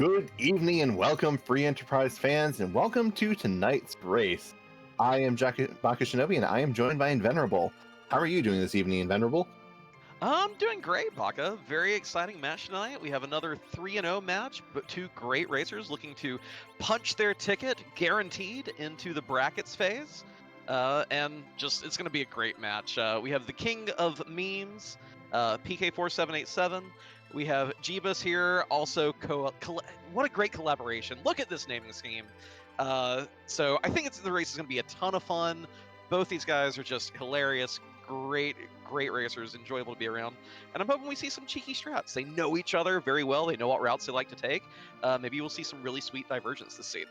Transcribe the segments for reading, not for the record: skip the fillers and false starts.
Good evening and welcome, Free Enterprise fans, and welcome to tonight's race. I am Baka Shinobi, and I am joined by Invenerable. How are you doing this evening, Invenerable? I'm doing great, Baka. Very exciting match tonight. We have another 3-0 match, but two great racers looking to punch their ticket, guaranteed, into the brackets phase. And just, it's going to be a great match. We have the king of memes, pk4787. We have Jeebus here, also what a great collaboration. Look at this naming scheme. So I think the race is going to be a ton of fun. Both these guys are just hilarious, great racers, enjoyable to be around. And I'm hoping we see some cheeky strats. They know each other very well. They know what routes they like to take. Maybe we'll see some really sweet divergence this season.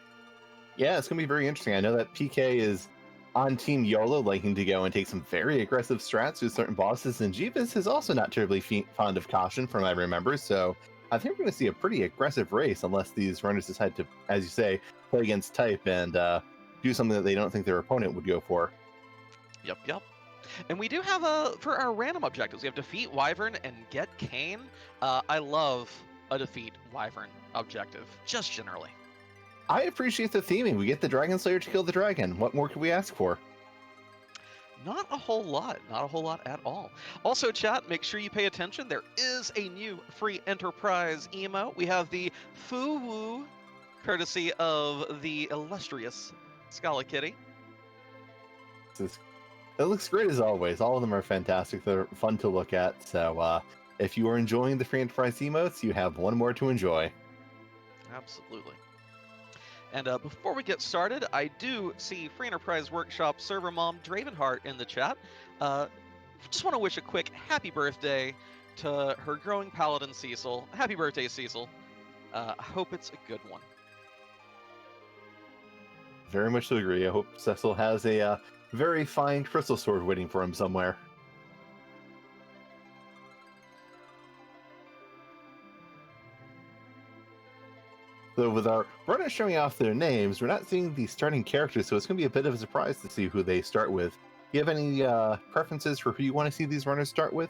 Yeah, it's going to be very interesting. I know that PK is on Team YOLO, liking to go and take some very aggressive strats with certain bosses, and Jeebus is also not terribly fond of caution, from what I remember. So I think we're going to see a pretty aggressive race, unless these runners decide to, as you say, play against type and do something that they don't think their opponent would go for. Yep. And we do have for our random objectives, we have defeat Wyvern and get Kane. I love a defeat Wyvern objective, just generally. I appreciate the theming. We get the Dragon Slayer to kill the dragon. What more could we ask for? Not a whole lot at all. Also, chat, make sure you pay attention. There is a new Free Enterprise emote. We have the Foo-Woo, courtesy of the illustrious Scala Kitty. It looks great as always. All of them are fantastic. They're fun to look at. So if you are enjoying the Free Enterprise emotes, you have one more to enjoy. Absolutely. And before we get started, I do see Free Enterprise Workshop server mom Dravenheart in the chat. Just want to wish a quick happy birthday to her growing paladin Cecil. Happy birthday, Cecil. I hope it's a good one. Very much so agree. I hope Cecil has a very fine crystal sword waiting for him somewhere. So with our runners showing off their names, we're not seeing the starting characters, so it's going to be a bit of a surprise to see who they start with. Do you have any preferences for who you want to see these runners start with?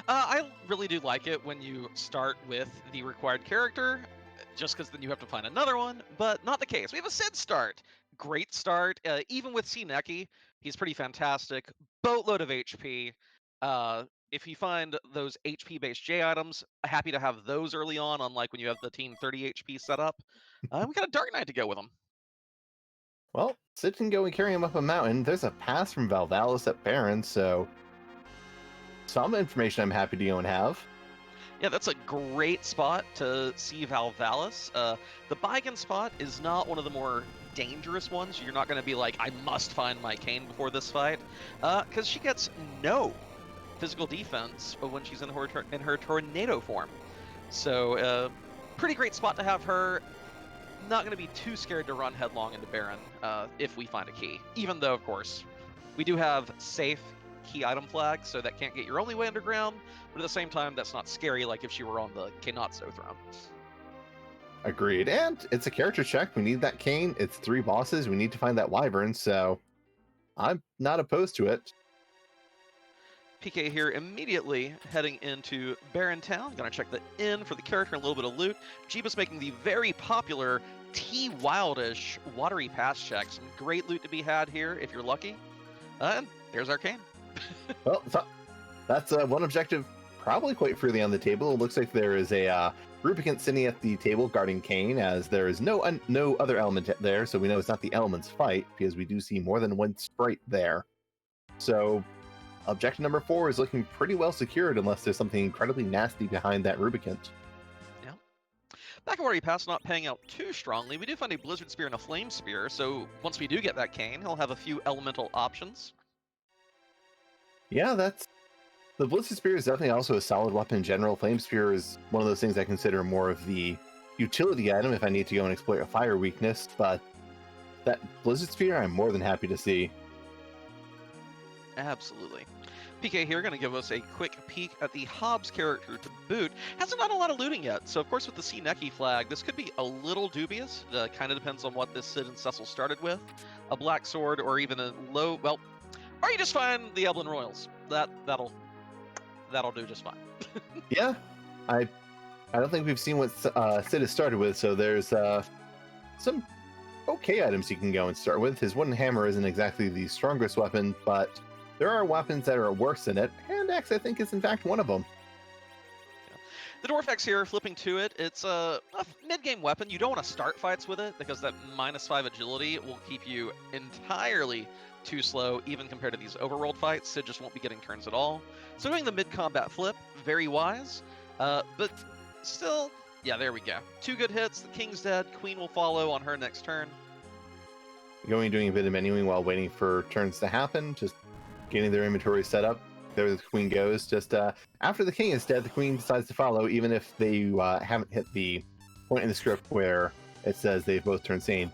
I really do like it when you start with the required character, just because then you have to find another one, but not the case. We have a Sid start. Great start. Even with Neki, he's pretty fantastic. Boatload of HP. If you find those HP-based J items, happy to have those early on, unlike when you have the team 30 HP set up. We got a Dark Knight to go with him. Well, Sid can go and carry him up a mountain. There's a pass from Valvalis at Baron, so some information I'm happy to go and have. Yeah, that's a great spot to see Valvalis. The Baigan spot is not one of the more dangerous ones. You're not going to be like, I must find my Kane before this fight, because she gets no physical defense when she's in her tornado form. So, pretty great spot to have her. Not going to be too scared to run headlong into Baron if we find a key. Even though, of course, we do have safe key item flags, so that can't get your only way underground, but at the same time, that's not scary like if she were on the Kenatsu throne. Agreed. And it's a character check. We need that Kane. It's 3 bosses. We need to find that Wyvern, so I'm not opposed to it. PK here immediately heading into Baron Town. Gonna check the inn for the character and a little bit of loot. Jeebus making the very popular T-Wildish watery pass check. Some great loot to be had here if you're lucky. And there's our Kane. Well, that's one objective probably quite freely on the table. It looks like there is a Rubicant sitting at the table guarding Kane, as there is no other element there, so we know it's not the element's fight, because we do see more than one sprite there. So objective number 4 is looking pretty well secured, unless there's something incredibly nasty behind that Rubicant. Yeah. Back of Watery Pass not paying out too strongly. We do find a Blizzard Spear and a Flame Spear, so once we do get that Kane, he'll have a few elemental options. Yeah, the Blizzard Spear is definitely also a solid weapon in general. Flame Spear is one of those things I consider more of the utility item if I need to go and exploit a fire weakness, but that Blizzard Spear I'm more than happy to see. Absolutely. PK here going to give us a quick peek at the Hobbs character to boot. Hasn't done a lot of looting yet, so of course with the Neki flag, this could be a little dubious. Kind of depends on what this Sid and Cecil started with. A black sword or even a low, well, or you just find the Eblin Royals. That'll do just fine. Yeah, I I don't think we've seen what Sid has started with, so there's some okay items he can go and start with. His wooden hammer isn't exactly the strongest weapon, but there are weapons that are worse than it. Hand axe, I think, is in fact one of them. The Dwarf Axe here, flipping to it, it's a mid-game weapon. You don't want to start fights with it because that -5 agility will keep you entirely too slow, even compared to these overworld fights. Sid just won't be getting turns at all. So doing the mid-combat flip, very wise, but still, yeah, there we go. 2 good hits, the king's dead, queen will follow on her next turn. Doing a bit of menuing while waiting for turns to happen, just getting their inventory set up. There the queen goes. Just after the king is dead, the queen decides to follow, even if they haven't hit the point in the script where it says they've both turned sane.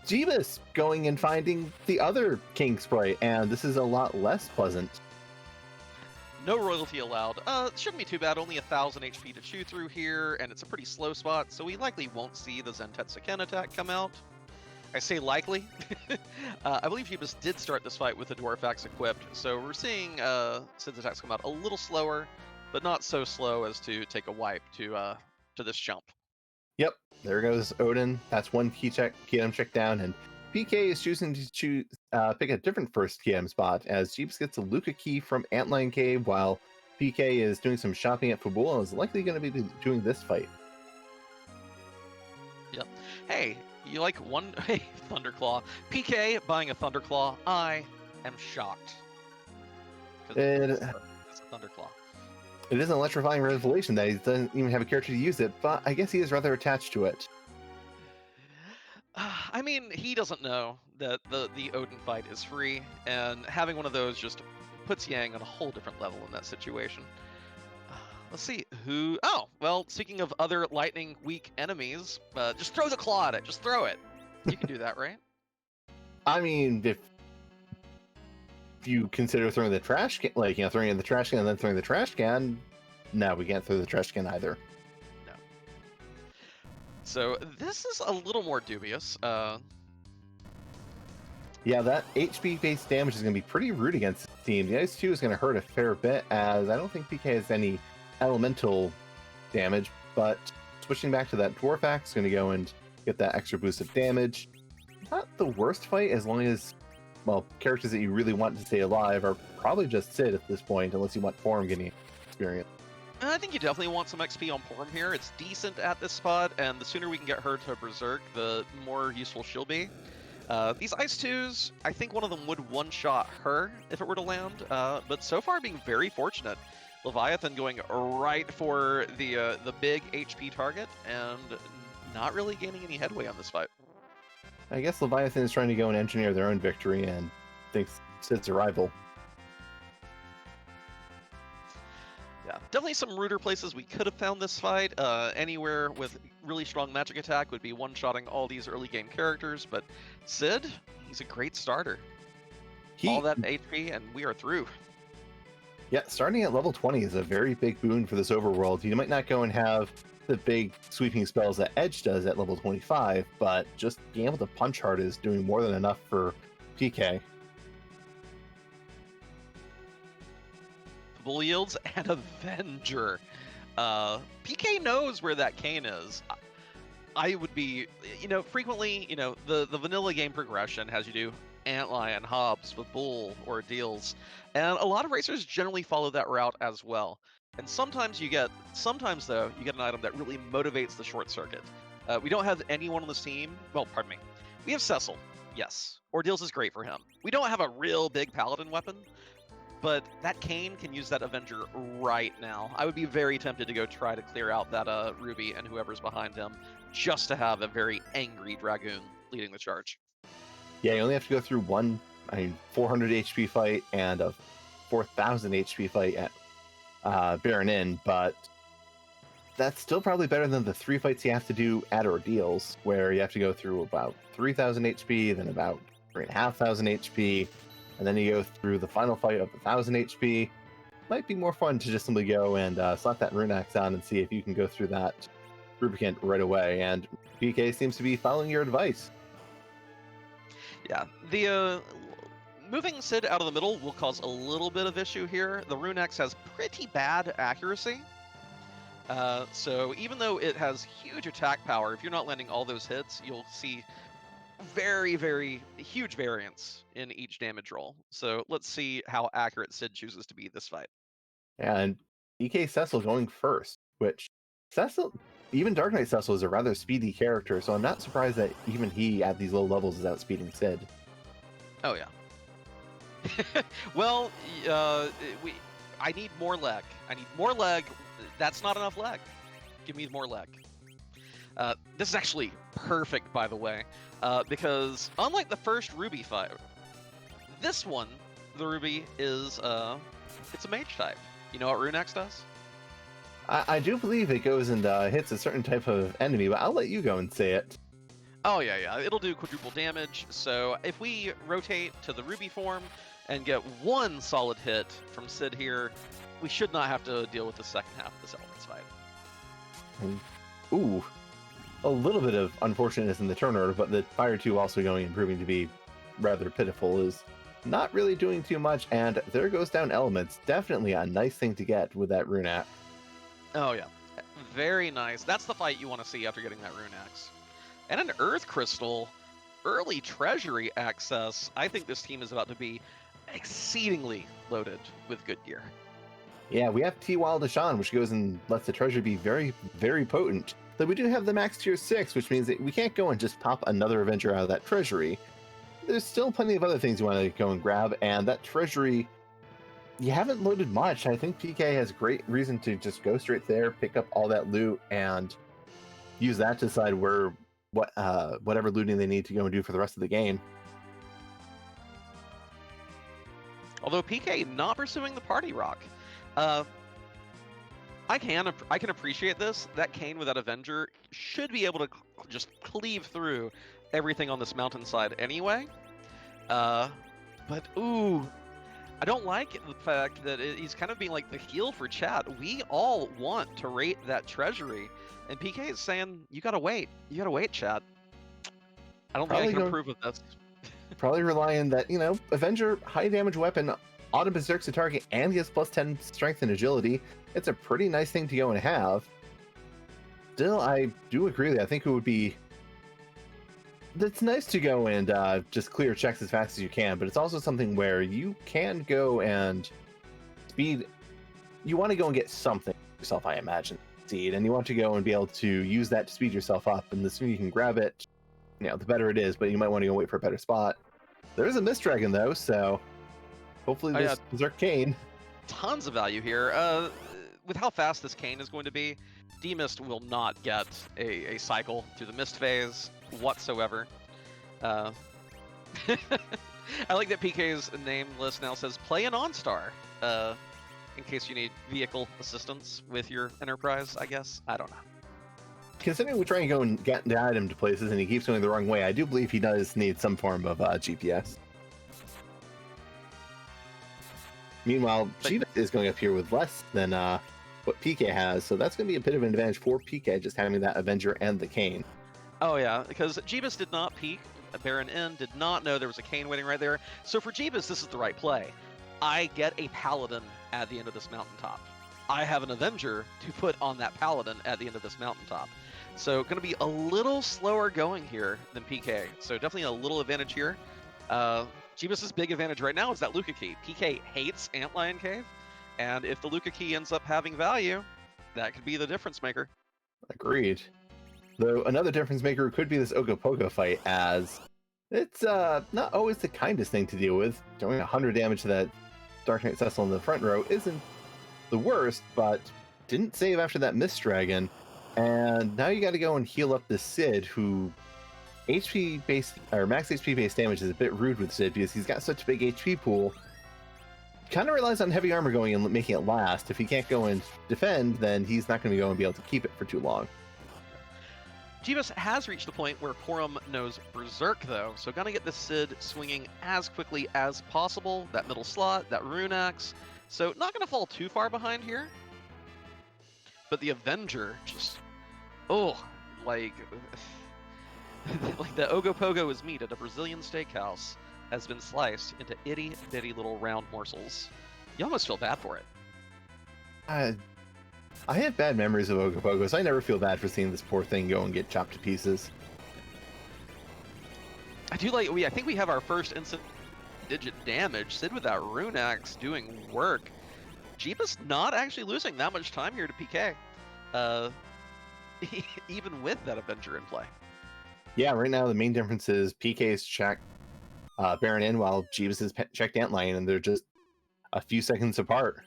Jeebus going and finding the other king sprite, and this is a lot less pleasant. No royalty allowed. Shouldn't be too bad, only 1,000 HP to chew through here, and it's a pretty slow spot, so we likely won't see the Zentetsuken attack come out. I say likely. I believe Jeebus did start this fight with the Dwarf Axe equipped, so we're seeing Sid's attacks come out a little slower, but not so slow as to take a wipe to this jump. Yep, there goes Odin. That's one key item check down, and PK is choosing to pick a different first key item spot, as Jeebus gets a Luca key from Antlion Cave, while PK is doing some shopping at Fabul and is likely going to be doing this fight. Yep. Hey, you like one Thunderclaw? PK buying a Thunderclaw. I am shocked. It's a Thunderclaw. It is an electrifying revelation that he doesn't even have a character to use it, but I guess he is rather attached to it. I mean, he doesn't know that the Odin fight is free, and having one of those just puts Yang on a whole different level in that situation. Let's see who. Oh, well, speaking of other lightning weak enemies, just throw the claw at it. Just throw it. You can do that, right? I mean, if you consider throwing the trash can, like, throwing in the trash can and then throwing the trash can, no, we can't throw the trash can either. No. So this is a little more dubious. Yeah, that HP-based damage is going to be pretty rude against the team. The Ice 2 is going to hurt a fair bit, as I don't think PK has any elemental damage, but switching back to that Dwarf Axe is going to go and get that extra boost of damage. Not the worst fight, as long as, well, characters that you really want to stay alive are probably just Sid at this point, unless you want Forum getting experience. I think you definitely want some XP on Porum here. It's decent at this spot, and the sooner we can get her to Berserk, the more useful she'll be. These Ice 2s, I think one of them would one-shot her if it were to land, but so far being very fortunate. Leviathan going right for the big HP target, and not really gaining any headway on this fight. I guess Leviathan is trying to go and engineer their own victory and thinks Sid's a rival. Yeah, definitely some ruder places we could have found this fight. Anywhere with really strong magic attack would be one-shotting all these early game characters, but Sid, he's a great starter. All that HP, and we are through. Yeah, starting at level 20 is a very big boon for this overworld. You might not go and have the big sweeping spells that Edge does at level 25, but just being able to punch hard is doing more than enough for PK. Bull yields and Avenger. PK knows where that cane is. I would be, frequently, the vanilla game progression has you do Antlion, Hobbs, with Bull, Ordeals, and a lot of racers generally follow that route as well. And sometimes though, you get an item that really motivates the short circuit. We don't have anyone on this team. Well, pardon me. We have Cecil. Yes, Ordeals is great for him. We don't have a real big paladin weapon, but that cane can use that Avenger right now. I would be very tempted to go try to clear out that Ruby and whoever's behind him, just to have a very angry Dragoon leading the charge. Yeah, you only have to go through one 400 HP fight and a 4,000 HP fight at Baron Inn, but that's still probably better than the 3 fights you have to do at Ordeals, where you have to go through about 3,000 HP, then about 3,500 HP, and then you go through the final fight of 1,000 HP. Might be more fun to just simply go and slap that Rune Axe on and see if you can go through that Rubicant right away, and PK seems to be following your advice. Yeah, the moving Sid out of the middle will cause a little bit of issue here. The Rune Axe has pretty bad accuracy, So even though it has huge attack power, if you're not landing all those hits, you'll see very, very huge variance in each damage roll. So let's see how accurate Sid chooses to be this fight. And EK Cecil going first, which Cecil, even Dark Knight Cecil is a rather speedy character, so I'm not surprised that even he at these low levels is outspeeding Sid. Oh yeah. Well, I need more leg. I need more leg. That's not enough leg. Give me more leg. This is actually perfect, by the way, because unlike the first Ruby fight, this one, the Ruby is it's a mage type. You know what Runex does? I do believe it goes and hits a certain type of enemy, but I'll let you go and say it. Oh yeah. It'll do quadruple damage. So if we rotate to the Ruby form and get one solid hit from Sid here, we should not have to deal with the second half of this Elements fight. Ooh, a little bit of unfortunateness in the turn order, but the Fire 2 also going and proving to be rather pitiful is not really doing too much, and there goes down Elements. Definitely a nice thing to get with that Rune Axe. Oh yeah, very nice. That's the fight you want to see after getting that Rune Axe. And an Earth Crystal, early Treasury access. I think this team is about to be exceedingly loaded with good gear. Yeah, we have T-Wild Deshawn, which goes and lets the treasure be very, very potent. Though we do have the max tier 6, which means that we can't go and just pop another Avenger out of that treasury. There's still plenty of other things you want to go and grab, and that treasury, you haven't loaded much. I think PK has great reason to just go straight there, pick up all that loot, and use that to decide whatever looting they need to go and do for the rest of the game. Although PK not pursuing the party rock. I can appreciate this. That Kayn with that Avenger should be able to just cleave through everything on this mountainside anyway. But ooh, I don't like the fact that he's kind of being like the heel for chat. We all want to rate that treasury, and PK is saying, you gotta wait. You gotta wait, chat. I don't think I can approve of this. Probably relying that, Avenger, high damage weapon, auto berserks a target, and he has plus 10 strength and agility. It's a pretty nice thing to go and have. Still, I do agree with you. I think it would be... It's nice to go and just clear checks as fast as you can, but it's also something where you can go and speed... You want to go and get something yourself, I imagine, and you want to go and be able to use that to speed yourself up, and the sooner you can grab it, the better it is, but you might want to go wait for a better spot. There is a Mist Dragon, though, so hopefully this Berserk Kayn. Tons of value here. With how fast this Kayn is going to be, D-Mist will not get a cycle through the Mist phase whatsoever. I like that PK's name list now says play an OnStar, in case you need vehicle assistance with your Enterprise, I guess. I don't know. Considering we try and go and get the item to places and he keeps going the wrong way, I do believe he does need some form of GPS. Meanwhile, Jeebus is going up here with less than what PK has, so that's going to be a bit of an advantage for PK, just having that Avenger and the Kayn. Oh yeah, because Jeebus did not peek. Baron N did not know there was a Kayn waiting right there. So for Jeebus, this is the right play. I get a Paladin at the end of this mountaintop. I have an Avenger to put on that Paladin at the end of this mountaintop. So going to be a little slower going here than PK. So definitely a little advantage here. Jeebus' big advantage right now is that Luca Key. PK hates Antlion Cave, and if the Luca Key ends up having value, that could be the difference maker. Agreed. Though another difference maker could be this Ogopogo fight, as it's not always the kindest thing to deal with. Doing 100 damage to that Dark Knight Cecil in the front row isn't the worst, but didn't save after that Mist Dragon, and now you got to go and heal up the Sid, who HP based or max HP based damage is a bit rude with Sid because he's got such a big HP pool. Kind of relies on heavy armor going and making it last. If he can't go and defend, then he's not going to go and be able to keep it for too long. Jeebus has reached the point where Porum knows Berserk, though, so gonna get the Sid swinging as quickly as possible. That middle slot, that Rune Axe, so not gonna fall too far behind here. But the Avenger just, like the Ogopogo is meat at a Brazilian steakhouse has been sliced into itty-bitty little round morsels. You almost feel bad for it. I have bad memories of Ogopogo, so I never feel bad for seeing this poor thing go and get chopped to pieces. I do like, I think we have our first instant digit damage. Sid with that Rune Axe doing work. Jeebus not actually losing that much time here to PK. Even with that Avenger in play. Yeah, right now the main difference is PK's check Baron in while Jeebus is checked Antlion, and they're just a few seconds apart.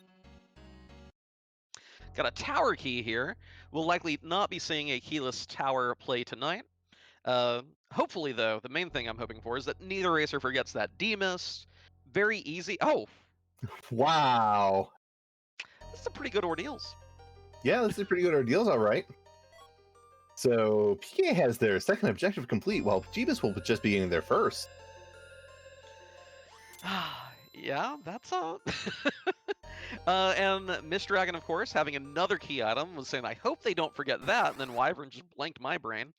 Got a tower key here. We'll likely not be seeing a keyless tower play tonight. Hopefully, though, the main thing I'm hoping for is that neither racer forgets that D-Mist. Very easy. Oh, Wow. that's a pretty good ordeals. Yeah, this is pretty good ordeals, all right. So PK has their second objective complete, while Jeebus will just be getting their first. Yeah, that's all. And Mist Dragon, of course, having another key item, was saying, I hope they don't forget that. And then Wyvern just blanked my brain.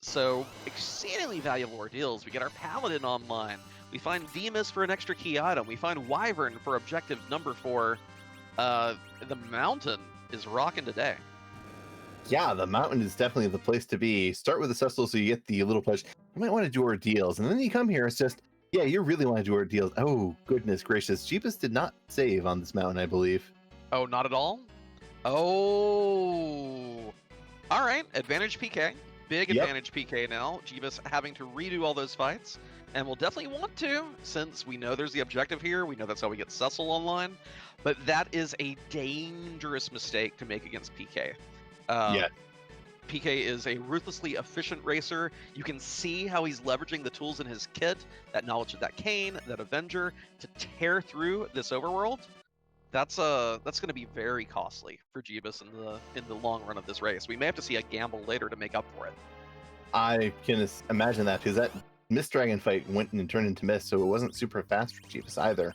So exceedingly valuable ordeals. We get our Paladin online. We find Demus for an extra key item. We find Wyvern for objective number 4. The Mountain is rocking today. Yeah, the mountain is definitely the place to be. Start with the Cecil so you get the little pledge. You might want to do ordeals. And then you come here, it's just, yeah, you really want to do ordeals. Oh, goodness gracious. Jeebus did not save on this mountain, I believe. Oh, not at all? Oh. All right, advantage PK. Big advantage PK now. Jeebus having to redo all those fights. And we'll definitely want to, since we know there's the objective here. We know that's how we get Cecil online. But that is a dangerous mistake to make against PK. Yeah. PK is a ruthlessly efficient racer. You can see how he's leveraging the tools in his kit, that knowledge of that Kayn, that Avenger, to tear through this overworld. That's going to be very costly for Jeebus in the long run of this race. We may have to see a gamble later to make up for it. I can imagine that, because that Mist Dragon fight went and turned into Mist, so it wasn't super fast for Jeebus either.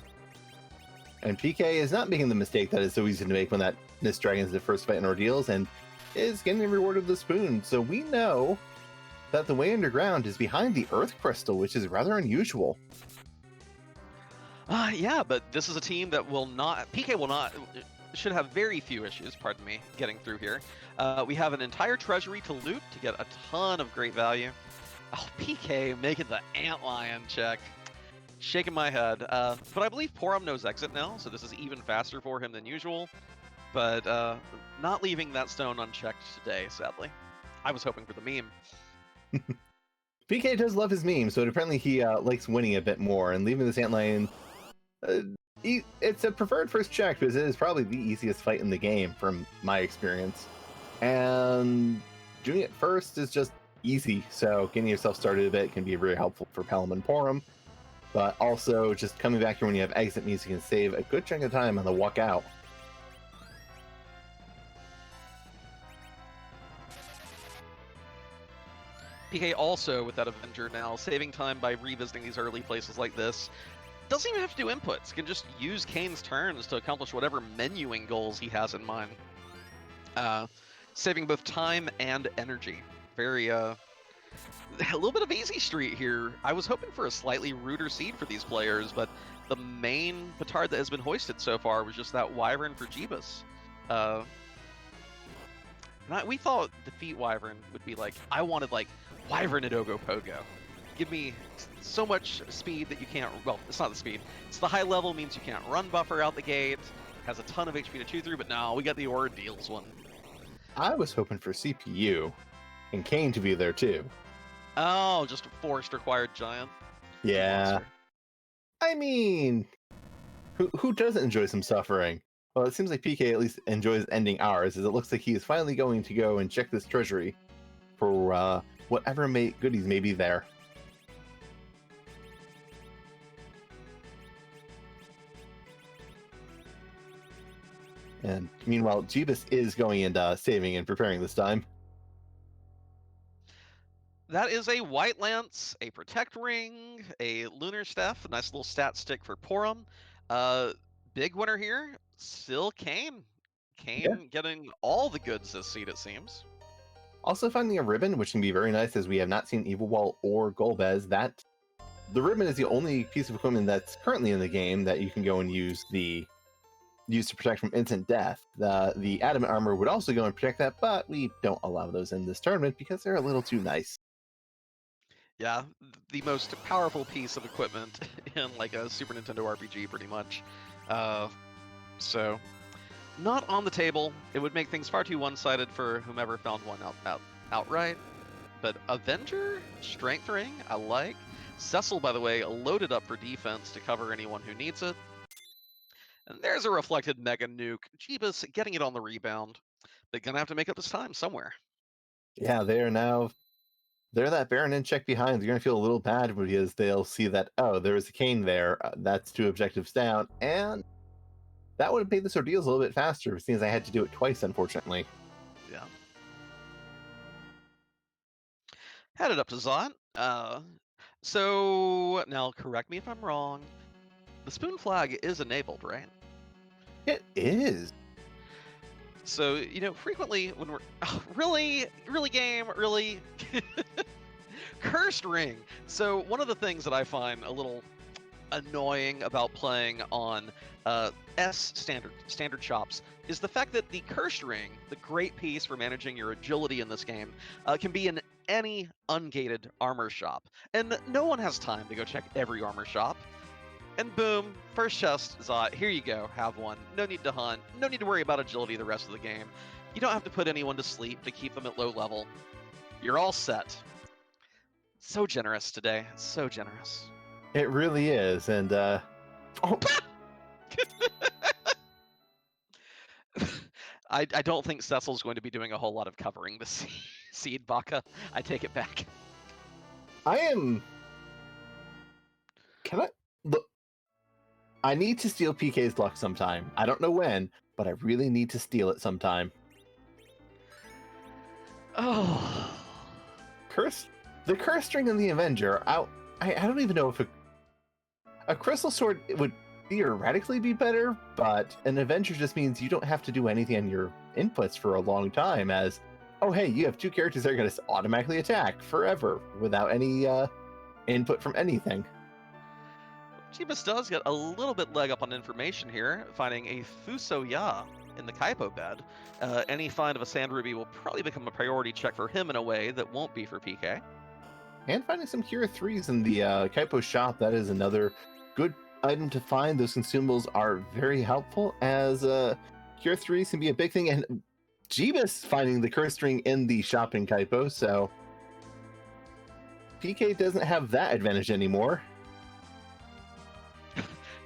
And PK is not making the mistake that is so easy to make when that Mist Dragon is the first fight in ordeals, and is getting rewarded with the spoon. So we know that the way underground is behind the Earth Crystal, which is rather unusual. Yeah, but this is a team that will not, PK will not, should have very few issues, pardon me, getting through here. We have an entire treasury to loot to get a ton of great value. Oh, PK making the Antlion check. Shaking my head. But I believe Porum knows exit now, so this is even faster for him than usual. But not leaving that stone unchecked today, sadly. I was hoping for the meme. PK does love his meme, so apparently he likes winning a bit more, and leaving this Antlion, it's a preferred first check because it is probably the easiest fight in the game from my experience. And doing it first is just easy, so getting yourself started a bit can be very helpful for Pelham and Porum. But also, just coming back here when you have exit means you can save a good chunk of time on the walk out. PK also, with that Avenger now, saving time by revisiting these early places like this. Doesn't even have to do inputs. Can just use Kayn's turns to accomplish whatever menuing goals he has in mind. Saving both time and energy. Very, a little bit of easy street here. I was hoping for a slightly ruder seed for these players, but the main petard that has been hoisted so far was just that Wyvern for Jeebus. We thought defeat Wyvern would be like, I wanted like Wyvern at Ogopogo. Give me so much speed that you can't, well, it's not the speed. It's the high level means you can't run buffer out the gate. Has a ton of HP to chew through, but no, we got the ordeals one. I was hoping for CPU and Kayn to be there too. Oh, just a forced required giant. Yeah. Monster. I mean, who doesn't enjoy some suffering? Well, it seems like PK at least enjoys ending ours, as it looks like he is finally going to go and check this treasury for whatever goodies may be there. And meanwhile, Jeebus is going and saving and preparing this time. That is a White Lance, a Protect Ring, a Lunar Staff, a nice little stat stick for Porum. Big winner here, still Kayn. Kayn getting all the goods this seed, it seems. Also finding a ribbon, which can be very nice, as we have not seen Evil Wall or Golbez. The ribbon is the only piece of equipment that's currently in the game that you can go and use the used to protect from instant death. The adamant armor would also go and protect that, but we don't allow those in this tournament because they're a little too nice. Yeah, the most powerful piece of equipment in like a Super Nintendo RPG, pretty much. So, not on the table. It would make things far too one-sided for whomever found one outright. But Avenger, Strength Ring, I like. Cecil, by the way, loaded up for defense to cover anyone who needs it. And there's a reflected Mega Nuke. Jeebus getting it on the rebound. They're gonna have to make up this time somewhere. Yeah, they're that Baronin check behind. They're going to feel a little bad because they'll see that, oh, there was a cane there. That's 2 objectives down. And that would have made this ordeal a little bit faster, seeing as I had to do it twice, unfortunately. Yeah. Headed up to Zot. So, now correct me if I'm wrong. The spoon flag is enabled, right? It is. So, frequently when we're really game, really cursed ring. So, one of the things that I find a little annoying about playing on standard shops is the fact that the cursed ring, the great piece for managing your agility in this game, can be in any ungated armor shop, and no one has time to go check every armor shop. And boom, first chest, Zot, here you go, have one. No need to hunt, no need to worry about agility the rest of the game. You don't have to put anyone to sleep to keep them at low level. You're all set. So generous today, so generous. It really is, and oh. I don't think Cecil's going to be doing a whole lot of covering this seed, Baka. I take it back. Can I look? I need to steal PK's luck sometime. I don't know when, but I really need to steal it sometime. Oh. The curse string and the Avenger. I don't even know if a crystal sword would theoretically be better, but an Avenger just means you don't have to do anything on your inputs for a long time, as, oh hey, you have 2 characters that are going to automatically attack forever without any input from anything. Jeebus does get a little bit leg up on information here, finding a Fuso Ya in the Kaipo bed. Any find of a Sand Ruby will probably become a priority check for him in a way that won't be for PK. And finding some Cure 3s in the Kaipo shop, that is another good item to find. Those consumables are very helpful, as Cure 3s can be a big thing, and Jeebus finding the curse string in the shop in Kaipo, so PK doesn't have that advantage anymore.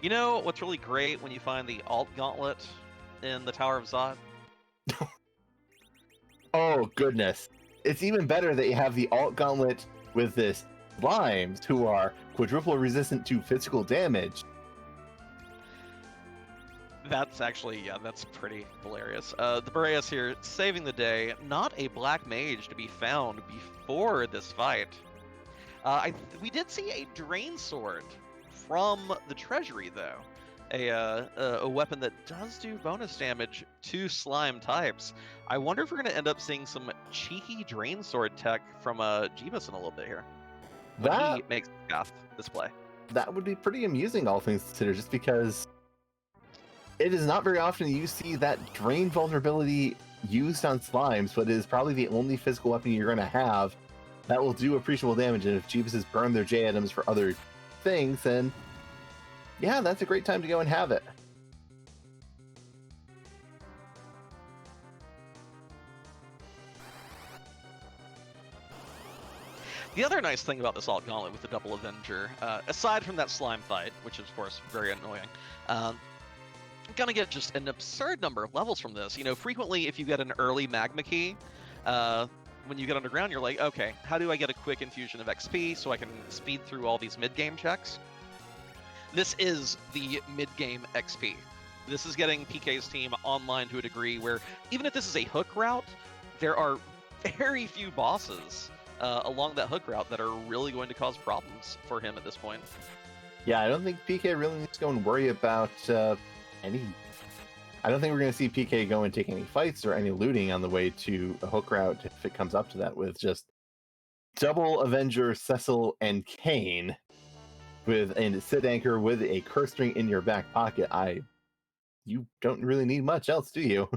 You know what's really great when you find the Alt Gauntlet in the Tower of Zot? Oh, goodness. It's even better that you have the Alt Gauntlet with this Slimes, who are quadruple resistant to physical damage. That's actually, yeah, that's pretty hilarious. The Boreas here saving the day. Not a black mage to be found before this fight. We did see a Drain Sword from the Treasury, though. A weapon that does do bonus damage to slime types. I wonder if we're going to end up seeing some cheeky Drain Sword tech from Jeebus in a little bit here. When he makes a Gath display. That would be pretty amusing, all things considered, just because it is not very often you see that drain vulnerability used on slimes, but it is probably the only physical weapon you're going to have that will do appreciable damage. And if Jeebus has burned their J items for other things, then yeah, that's a great time to go and have it. The other nice thing about this Alt Gauntlet with the Double Avenger, aside from that slime fight, which is of course very annoying, gonna get just an absurd number of levels from this. You know, frequently if you get an early Magma Key, when you get underground, you're like, okay, how do I get a quick infusion of XP so I can speed through all these mid-game checks? This is the mid-game XP. This is getting PK's team online to a degree where even if this is a hook route, there are very few bosses along that hook route that are really going to cause problems for him at this point. Yeah, I don't think PK really needs to go and worry about any... I don't think we're going to see PK go and take any fights or any looting on the way to a hook route if it comes up to that, with just double Avenger, Cecil, and Kane with a Sit Anchor with a curse string in your back pocket. you don't really need much else, do you?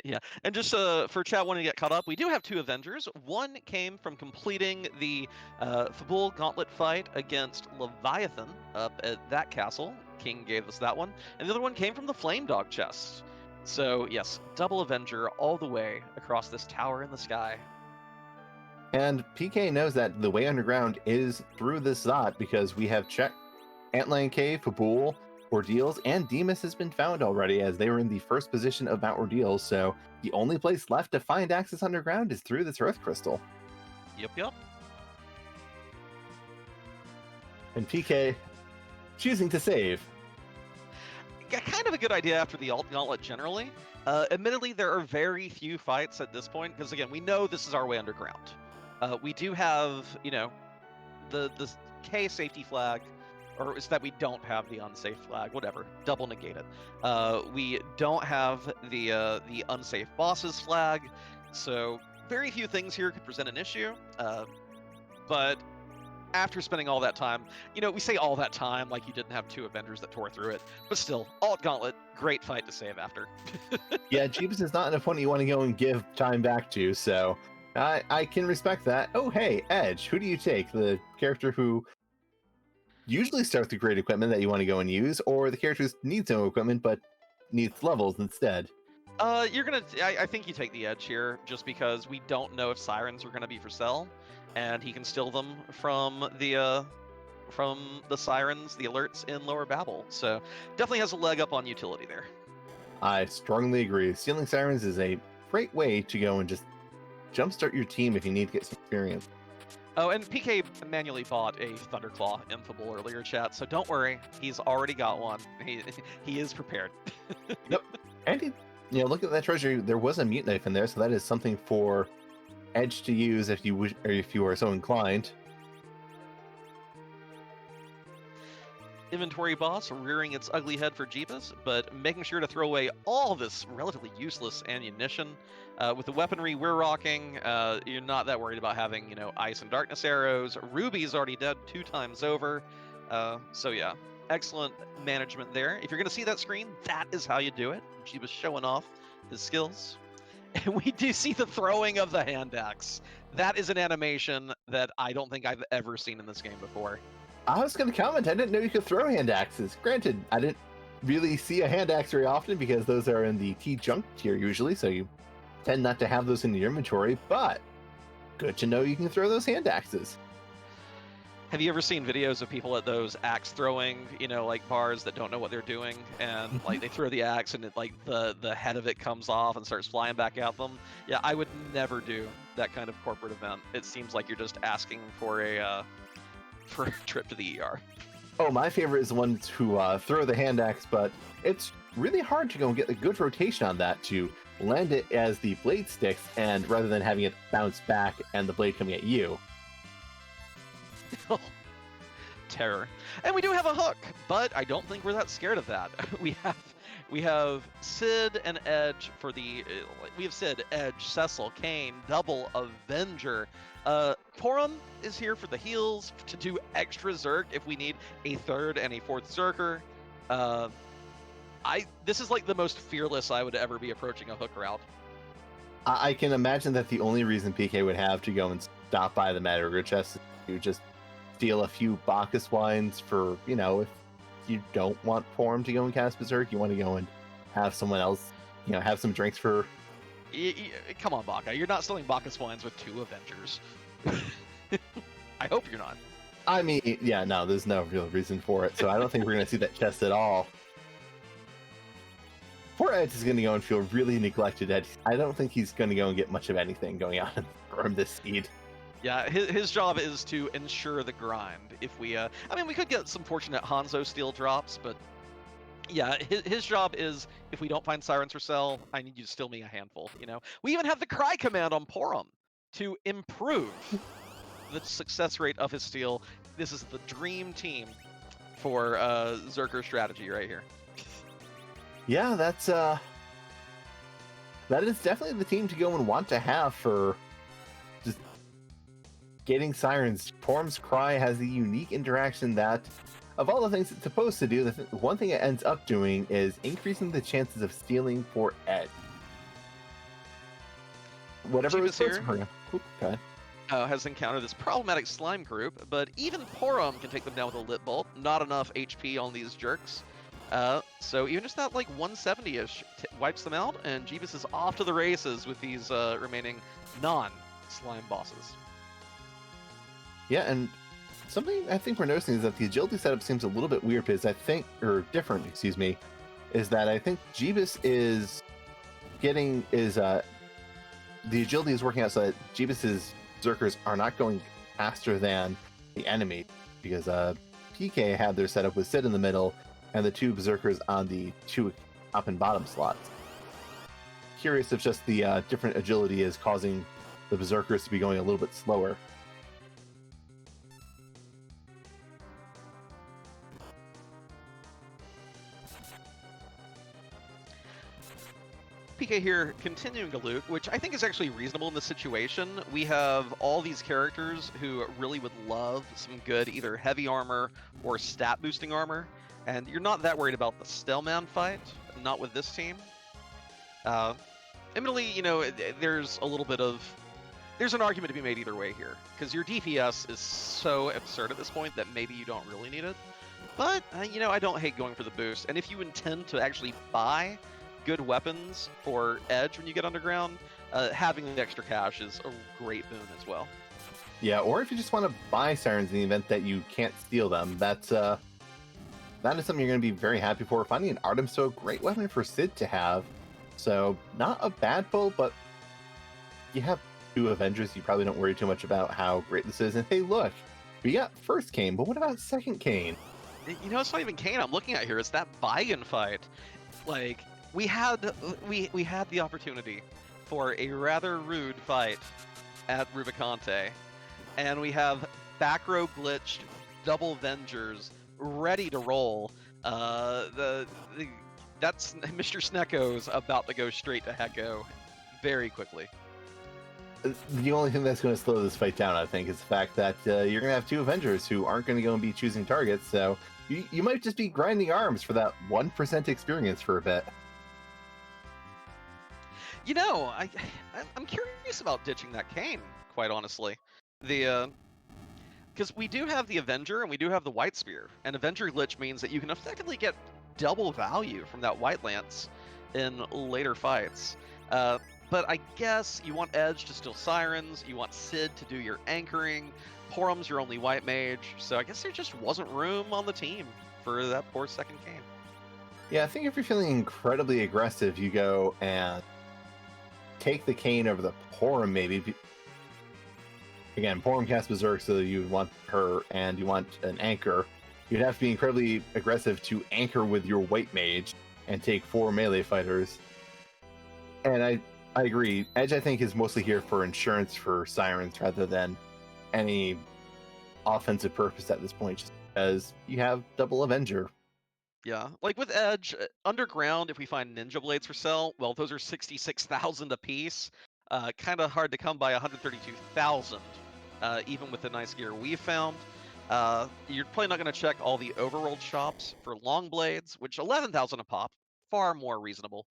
Yeah, and just for chat wanting to get caught up, we do have 2 Avengers. One came from completing the Fabul Gauntlet fight against Leviathan up at that castle. King gave us that one. And the other one came from the Flame Dog chest. So yes, double Avenger all the way across this tower in the sky. And PK knows that the way underground is through this Zot because we have checked Antlion Cave, Fabul, Ordeals, and Demas has been found already as they were in the first position of Mount Ordeals, so the only place left to find access underground is through this Earth Crystal. Yep. And PK choosing to save. Kind of a good idea after the Alt Gauntlet generally. Admittedly, there are very few fights at this point, because again, we know this is our way underground. We do have, the K safety flag, or is that we don't have the unsafe flag, whatever, double negate it. We don't have the unsafe bosses flag, so very few things here could present an issue, but after spending all that time, we say all that time like you didn't have 2 Avengers that tore through it, but still, Alt Gauntlet, great fight to save after. Yeah, Jeebus is not an opponent you want to go and give time back to, so I can respect that. Oh, hey, Edge, who do you take? The character who usually starts with great equipment that you want to go and use, or the character who needs no equipment but needs levels instead? I think you take the Edge here, just because we don't know if Sirens are gonna be for sale, and he can steal them from the Sirens, the alerts in Lower Babel. So definitely has a leg up on utility there. I strongly agree. Stealing Sirens is a great way to go and just jumpstart your team if you need to get some experience. Oh, and PK manually bought a Thunderclaw in Fabul earlier, chat, so don't worry, he's already got one. He is prepared. Yep, and look at that treasure. There was a Mute Knife in there, so that is something for Edge to use if you wish, or if you are so inclined. Inventory boss rearing its ugly head for Jeebus, but making sure to throw away all this relatively useless ammunition. With the weaponry we're rocking, you're not that worried about having, ice and darkness arrows. Ruby's already dead 2 times over. So yeah, excellent management there. If you're going to see that screen, that is how you do it. Jeebus showing off his skills. And we do see the throwing of the hand axe. That is an animation that I don't think I've ever seen in this game before. I was going to comment, I didn't know you could throw hand axes. Granted, I didn't really see a hand axe very often because those are in the T-Junk tier usually, so you tend not to have those in your inventory, but good to know you can throw those hand axes. Have you ever seen videos of people at those axe throwing, like bars that don't know what they're doing, and like they throw the axe and it, like the head of it comes off and starts flying back at them? Yeah, I would never do that kind of corporate event. It seems like you're just asking for a trip to the ER. Oh, my favorite is the ones who throw the hand axe, but it's really hard to go and get a good rotation on that to land it as the blade sticks, and rather than having it bounce back and the blade coming at you. Terror. And we do have a hook, but I don't think we're that scared of that. We have Sid and Edge for the... we have Sid, Edge, Cecil, Kane, double Avenger. Porum is here for the heals, to do extra Zerg if we need a 3rd and a 4th Zerger. This is like the most fearless I would ever be approaching a hook route. I can imagine that the only reason PK would have to go and stop by the Matador chest is to just steal a few Bacchus wines for, if you don't want Porum to go and cast Berserk, you want to go and have someone else, have some drinks for... Come on, Bacca. You're not stealing Bacchus wines with 2 Avengers. I hope you're not. I mean, yeah, no, there's no real reason for it, so I don't think we're going to see that chest at all. Poor Edge is going to go and feel really neglected. I don't think he's going to go and get much of anything going on from this seed. Yeah, his job is to ensure the grind. If we, we could get some fortunate Hanzo steel drops, but yeah, his job is, if we don't find Sirens for sale, I need you to steal me a handful, We even have the Cry command on Porum to improve the success rate of his steel. This is the dream team for Zerker strategy right here. Yeah, that is definitely the team to go and want to have for just getting Sirens. Porum's Cry has a unique interaction that of all the things it's supposed to do, one thing it ends up doing is increasing the chances of stealing for edge. Whatever was Jeebus supposed here to. Okay. has encountered this problematic slime group, but even Porum can take them down with a lit bolt. Not enough HP on these jerks. So even just that like 170-ish wipes them out, and Jeebus is off to the races with these remaining non-slime bosses. Yeah, and something I think we're noticing is that the agility setup seems a little bit weird because different, excuse me, is that I think Jeebus is the agility is working out so that Jeebus's Berserkers are not going faster than the enemy, because PK had their setup with Sid in the middle and the two Berserkers on the two top and bottom slots. Curious if just the different agility is causing the Berserkers to be going a little bit slower. PK here continuing to loot, which I think is actually reasonable in this situation. We have all these characters who really would love some good either heavy armor or stat boosting armor, and you're not that worried about the Stellman fight, not with this team. Admittedly, you know, there's an argument to be made either way here, because your DPS is so absurd at this point that maybe you don't really need it. But, you know, I don't hate going for the boost, and if you intend to actually buy good weapons for edge when you get underground, having the extra cash is a great boon as well. Yeah, or if you just want to buy sirens in the event that you can't steal them, that is something you're going to be very happy for. Finding an Artem's so a great weapon for Sid to have. So not a bad pull, but you have two Avengers, you probably don't worry too much about how great this is. And hey, look, we got first Kane, but what about second Kane? You know, it's not even Kane I'm looking at here, it's that Vigan fight. Like, we had the opportunity for a rather rude fight at Rubicante, and we have back row glitched double Vengers ready to roll. That's Mr. Snecko's about to go straight to Hecko very quickly. The only thing that's going to slow this fight down, I think, is the fact that you're going to have two Avengers who aren't going to go and be choosing targets, so you might just be grinding arms for that 1% experience for a bit. You know, I'm curious about ditching that Kane, quite honestly. Because we do have the Avenger and we do have the White Spear, and Avenger glitch means that you can effectively get double value from that White Lance in later fights. But I guess you want Edge to steal Sirens, you want Sid to do your anchoring, Porum's your only white mage, so I guess there just wasn't room on the team for that poor second Kane. Yeah, I think if you're feeling incredibly aggressive, you go and take the Kane over the Porum, maybe. Again, Porum casts Berserk, so you would want her, and you want an anchor. You'd have to be incredibly aggressive to anchor with your white mage and take 4 melee fighters. And I agree. Edge, I think, is mostly here for insurance for Sirens rather than any offensive purpose at this point, just because you have double Avenger. Yeah, like with Edge, underground, if we find Ninja Blades for sale, well, those are 66,000 a piece. Kind of hard to come by 132,000, even with the nice gear we found. You're probably not going to check all the overworld shops for long blades, which 11,000 a pop, far more reasonable.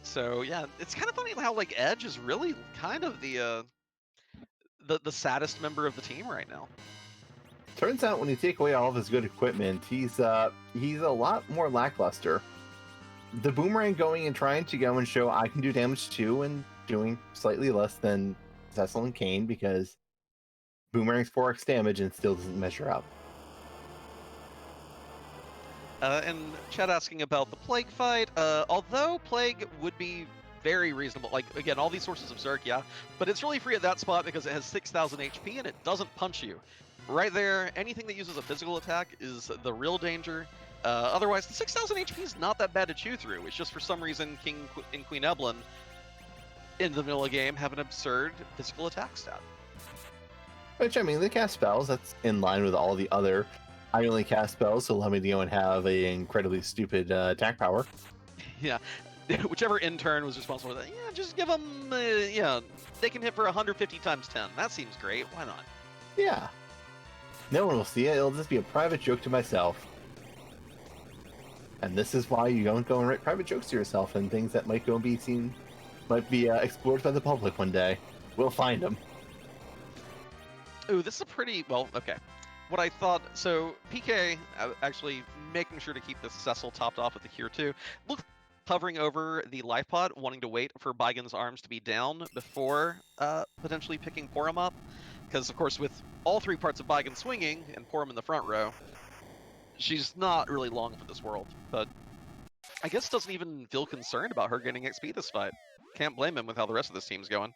So yeah, it's kind of funny how like Edge is really kind of the saddest member of the team right now. Turns out when you take away all of his good equipment, he's a lot more lackluster. The Boomerang going and trying to go and show I can do damage too, and doing slightly less than Cecil and Kane, because Boomerang's 4x damage and still doesn't measure up. And Chad asking about the Plague fight. Although Plague would be very reasonable, like again, all these sources of Zerk, yeah, but it's really free at that spot because it has 6,000 HP and it doesn't punch you. Right there, anything that uses a physical attack is the real danger. Otherwise, the 6,000 HP is not that bad to chew through. It's just for some reason King and Queen Evelyn in the middle of the game have an absurd physical attack stat. Which, I mean, they cast spells. That's in line with all the other I only cast spells, so allow me to go and have an incredibly stupid attack power. Yeah, whichever intern was responsible for that, yeah, just give them, yeah, they can hit for 150 times 10. That seems great. Why not? Yeah. No one will see it. It'll just be a private joke to myself. And this is why you don't go and write private jokes to yourself and things that might go and be seen, might be explored by the public one day. We'll find them. Ooh, this is a pretty, well, okay. What I thought, so PK actually making sure to keep the Cecil topped off with the Cure 2. Look, hovering over the life pod, wanting to wait for Baigen's arms to be down before potentially picking Porum up. Because, of course, with all three parts of Baigen swinging and Porum in the front row, she's not really long for this world. But I guess doesn't even feel concerned about her getting XP this fight. Can't blame him with how the rest of this team's going.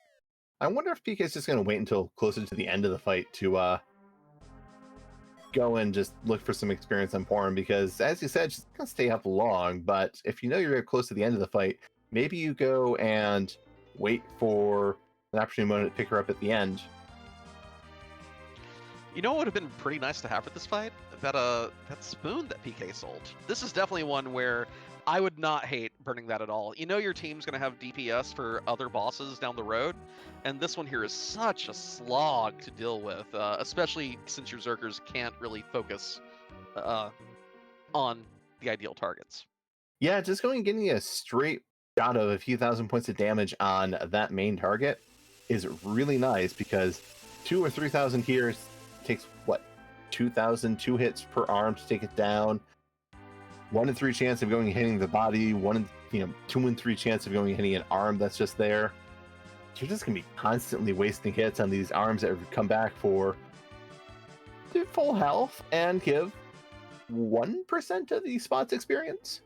I wonder if PK is just going to wait until closer to the end of the fight to go and just look for some experience on Porum, because, as you said, she's going to stay up long, but if you know you're close to the end of the fight, maybe you go and wait for an opportune moment to pick her up at the end. You know what would have been pretty nice to have for this fight? That spoon that PK sold. This is definitely one where I would not hate burning that at all. You know your team's going to have DPS for other bosses down the road, and this one here is such a slog to deal with, especially since your Zerkers can't really focus on the ideal targets. Yeah, just going and getting a straight shot of a few thousand points of damage on that main target is really nice, because 2,000 or 3,000 here takes, what, 2,000 2 hits per arm to take it down. 1 in 3 chance of going and hitting the body. 2 in 3 chance of going and hitting an arm that's just there. You're just gonna be constantly wasting hits on these arms that come back for full health and give 1% of the spots experience.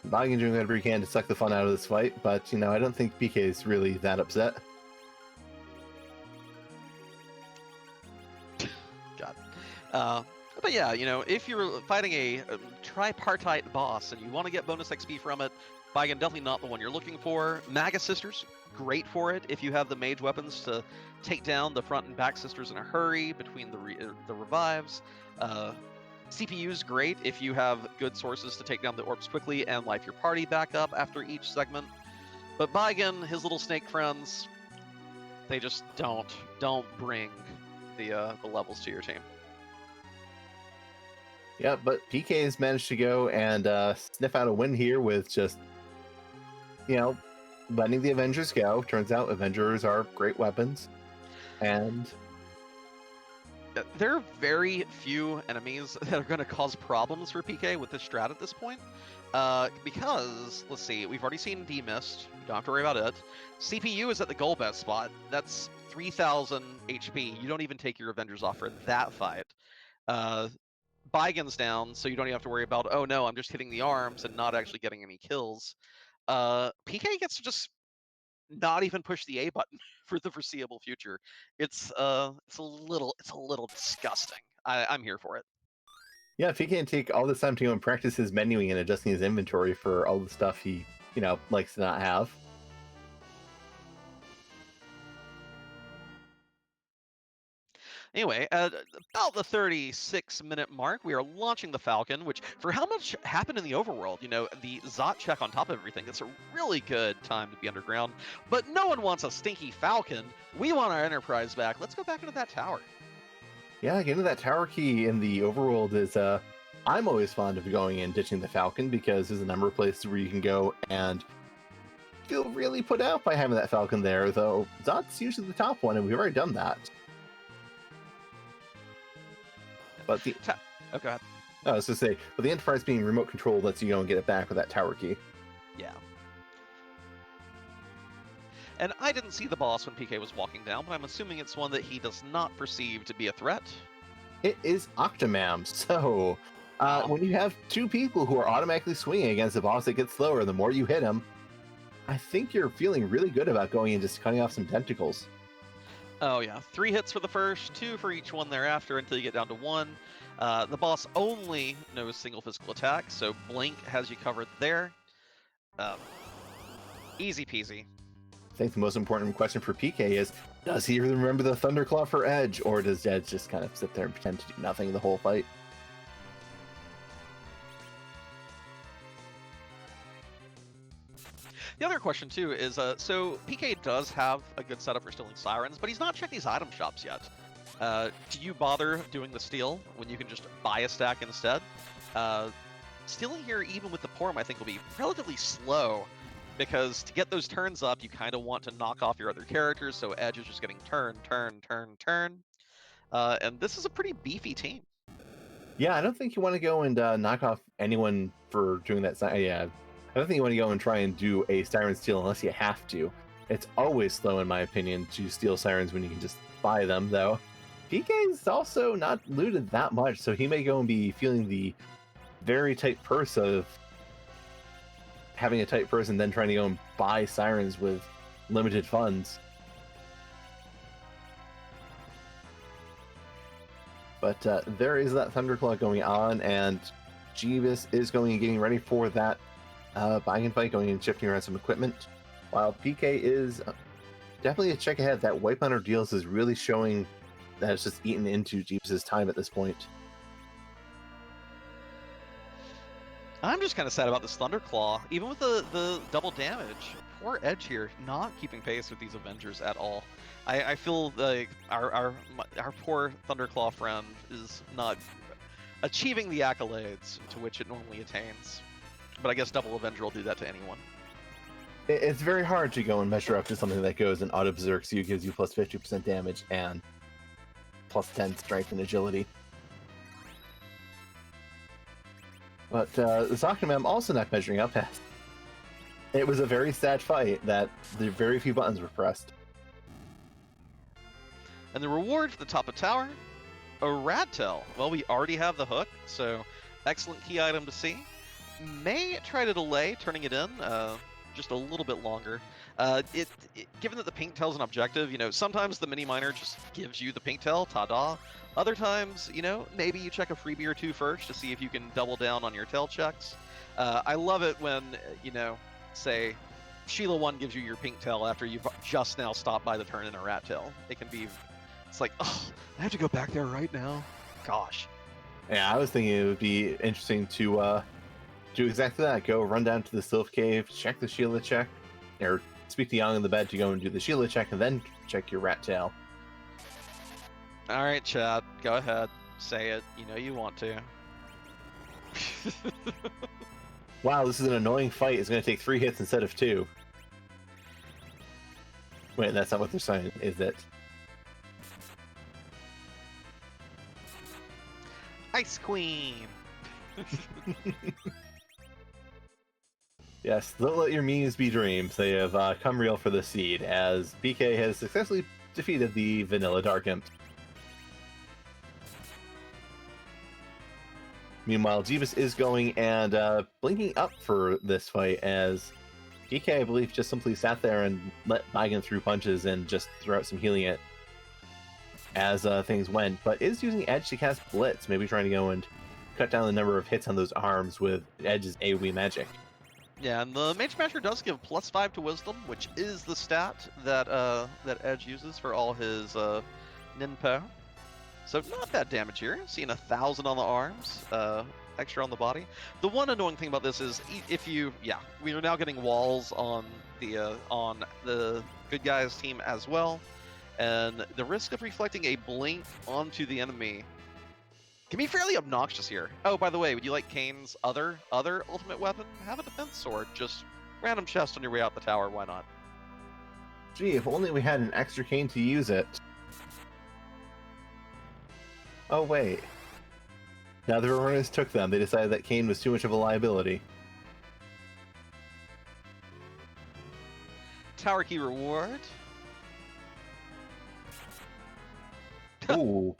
Baigen doing whatever he can to suck the fun out of this fight, but, I don't think PK is really that upset. God. But yeah, if you're fighting a tripartite boss and you want to get bonus XP from it, Baigen definitely not the one you're looking for. Maga Sisters, great for it if you have the mage weapons to take down the front and back sisters in a hurry between the revives. CPU's great if you have good sources to take down the orbs quickly and life your party back up after each segment. But Baigen, his little snake friends, they just don't bring the levels to your team. Yeah, but PK has managed to go and sniff out a win here with just, letting the Avengers go. Turns out Avengers are great weapons. And there are very few enemies that are going to cause problems for PK with this strat at this point. Because, let's see, we've already seen D-Mist. You don't have to worry about it. CPU is at the goal best spot. That's 3,000 HP. You don't even take your Avengers off for that fight. Baigen's down, so you don't even have to worry about, oh no, I'm just hitting the arms and not actually getting any kills. PK gets to just not even push the A button for the foreseeable future. It's a little disgusting. I'm here for it. Yeah, if he can take all this time to go and practice his menuing and adjusting his inventory for all the stuff he, likes to not have. Anyway, at about the 36-minute mark, we are launching the Falcon, which, for how much happened in the overworld, the Zot check on top of everything, it's a really good time to be underground. But no one wants a stinky Falcon. We want our Enterprise back. Let's go back into that tower. Yeah, getting that tower key in the overworld is, I'm always fond of going and ditching the Falcon, because there's a number of places where you can go and feel really put out by having that Falcon there, though Zot's usually the top one, and we've already done that. But the go ahead. I was to say, but the Enterprise being remote controlled lets you go and get it back with that tower key. Yeah. And I didn't see the boss when PK was walking down, but I'm assuming it's one that he does not perceive to be a threat. It is Octomam, so when you have 2 people who are automatically swinging against a boss that gets slower, the more you hit him, I think you're feeling really good about going and just cutting off some tentacles. Oh yeah, 3 hits for the first, 2 for each one thereafter until you get down to 1. The boss only knows single physical attack, so Blink has you covered there. Easy peasy. I think the most important question for PK is, does he remember the Thunderclaw for Edge, or does Edge just kind of sit there and pretend to do nothing the whole fight? The other question too is, so PK does have a good setup for stealing sirens, but he's not checked these item shops yet. Do you bother doing the steal when you can just buy a stack instead? Stealing here, even with the Porm, I think will be relatively slow, because to get those turns up, you kind of want to knock off your other characters, so Edge is just getting turn. And this is a pretty beefy team. Yeah, I don't think you want to go and knock off anyone for doing that. Yeah, I don't think you want to go and try and do a siren steal unless you have to. It's always slow, in my opinion, to steal sirens when you can just buy them, though. PK's also not looted that much, so he may go and be feeling the very tight purse of having a tight purse and then trying to go and buy sirens with limited funds. But there is that Thunderclaw going on, and Jeebus is going and getting ready for that buying and fight, going and shifting around some equipment, while PK is definitely a check ahead. That Wipe Hunter deals is really showing that it's just eaten into Jeebus' time at this point. I'm just kind of sad about this Thunderclaw. Even with the double damage, poor Edge here, not keeping pace with these Avengers at all. I feel like our poor Thunderclaw friend is not achieving the accolades to which it normally attains. But I guess Double Avenger will do that to anyone. It's very hard to go and measure up to something that goes and auto berserks you, gives you plus 50% damage and plus 10 strength and agility. But Zakamem also not measuring up. It was a very sad fight that the very few buttons were pressed. And the reward for the top of tower, a rat tail. Well, we already have the hook, so excellent key item to see. May try to delay turning it in just a little bit longer. Given that the pink tail is an objective, sometimes the mini miner just gives you the pink tail, ta-da. Other times, maybe you check a freebie or two first to see if you can double down on your tail checks. I love it when, say, Sheila 1 gives you your pink tail after you've just now stopped by the turn in a rat tail. It's like, oh, I have to go back there right now. Gosh. Yeah, I was thinking it would be interesting to do exactly that. Go run down to the Sylph Cave, check the Sheila check, or speak to Young in the bed to go and do the Sheila check, and then check your rat tail. All right, Chad, go ahead. Say it. You know you want to. Wow, this is an annoying fight. It's going to take 3 hits instead of 2. Wait, that's not what they're saying, is it? Ice Queen! Yes, don't let your memes be dreams. They have come real for the seed, as PK has successfully defeated the Vanilla Dark Imp. Meanwhile, Jeebus is going and blinking up for this fight, as PK, I believe, just simply sat there and let Baigan through punches and just throw out some healing it as things went, but is using Edge to cast Blitz, maybe trying to go and cut down the number of hits on those arms with Edge's AoE magic. Yeah, and the Mage Smasher does give +5 to Wisdom, which is the stat that that Edge uses for all his Ninpo. So not bad damage here. Seeing 1,000 on the arms, extra on the body. The one annoying thing about this is we are now getting walls on the good guys team as well, and the risk of reflecting a blink onto the enemy can be fairly obnoxious here. Oh, by the way, would you like Kane's other ultimate weapon? Have a defense sword. Just random chest on your way out the tower. Why not? Gee, if only we had an extra Kane to use it. Oh, wait. Now the runners took them. They decided that Kane was too much of a liability. Tower key reward. Ooh.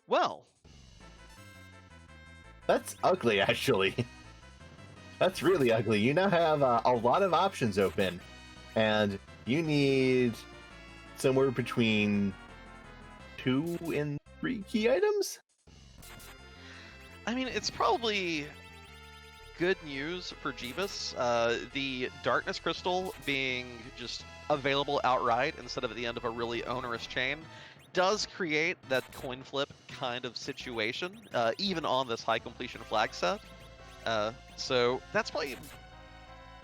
Well. That's ugly, actually. That's really ugly. You now have a lot of options open, and you need somewhere between 2 and 3 key items? I mean, it's probably good news for Jeebus. The Darkness Crystal being just available outright instead of at the end of a really onerous chain does create that coin flip kind of situation, even on this high completion flag set. So that's probably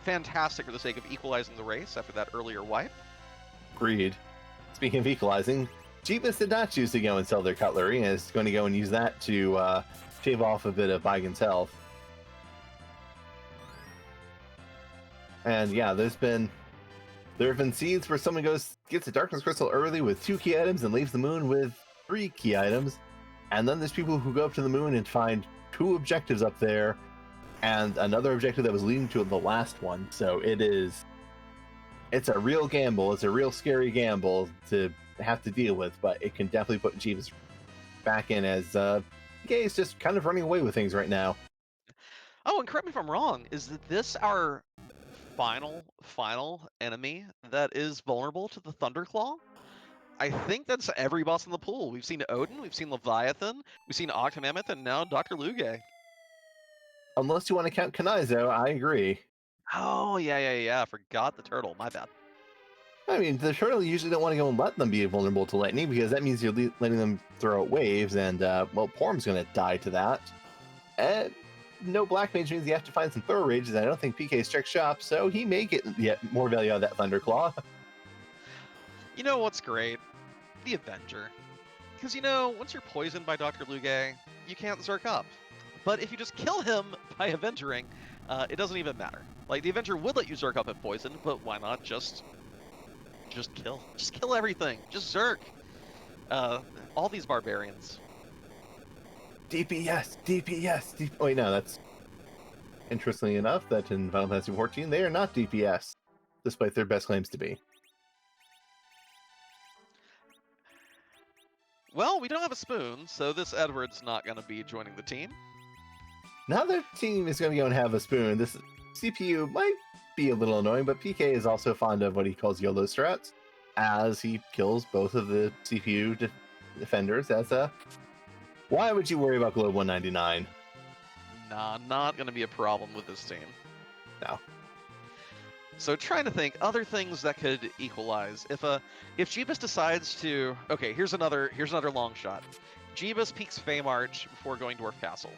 fantastic for the sake of equalizing the race after that earlier wipe. Agreed. Speaking of equalizing, jeebus did not choose to go and sell their cutlery, and is going to go and use that to shave off a bit of Baigen's health. And yeah, there have been seeds where someone gets a darkness crystal early with 2 key items and leaves the moon with 3 key items. And then there's people who go up to the moon and find 2 objectives up there and another objective that was leading to the last one. So it's a real gamble. It's a real scary gamble to have to deal with, but it can definitely put jeebus back in as PK is just kind of running away with things right now. Oh, and correct me if I'm wrong, is that this our final enemy that is vulnerable to the Thunderclaw? I think that's every boss in the pool. We've seen Odin, we've seen Leviathan, we've seen Octomammoth, and now Dr. Luge. Unless you want to count Kanizo, I agree. Oh, yeah. Forgot the turtle. My bad. I mean, the turtle usually don't want to go and let them be vulnerable to lightning because that means you're letting them throw out waves, and well, Porm's going to die to that. And no Black Mage means you have to find some throw rages. I don't think PK's checked shop, so he may get yet more value out of that Thunderclaw. You know what's great? The Avenger. Because, you know, once you're poisoned by Dr. Luge, you can't Zerk up. But if you just kill him by Avengering, it doesn't even matter. Like, the Avenger would let you Zerk up if poisoned, but why not just kill? Just kill everything. Just Zerk. All these barbarians. DPS. Wait, no, that's... Interestingly enough, that in Final Fantasy XIV, they are not DPS, despite their best claims to be. Well, we don't have a spoon, so this Edward's not going to be joining the team. Now their team is going to go and have a spoon. This CPU might be a little annoying, but PK is also fond of what he calls YOLO strats, as he kills both of the CPU defenders as a... Why would you worry about Globe 199? Nah, not going to be a problem with this team. No. So trying to think other things that could equalize. If jeebus decides to... Okay, here's another long shot. Jeebus peeks Feymarch before going Dwarf Castle.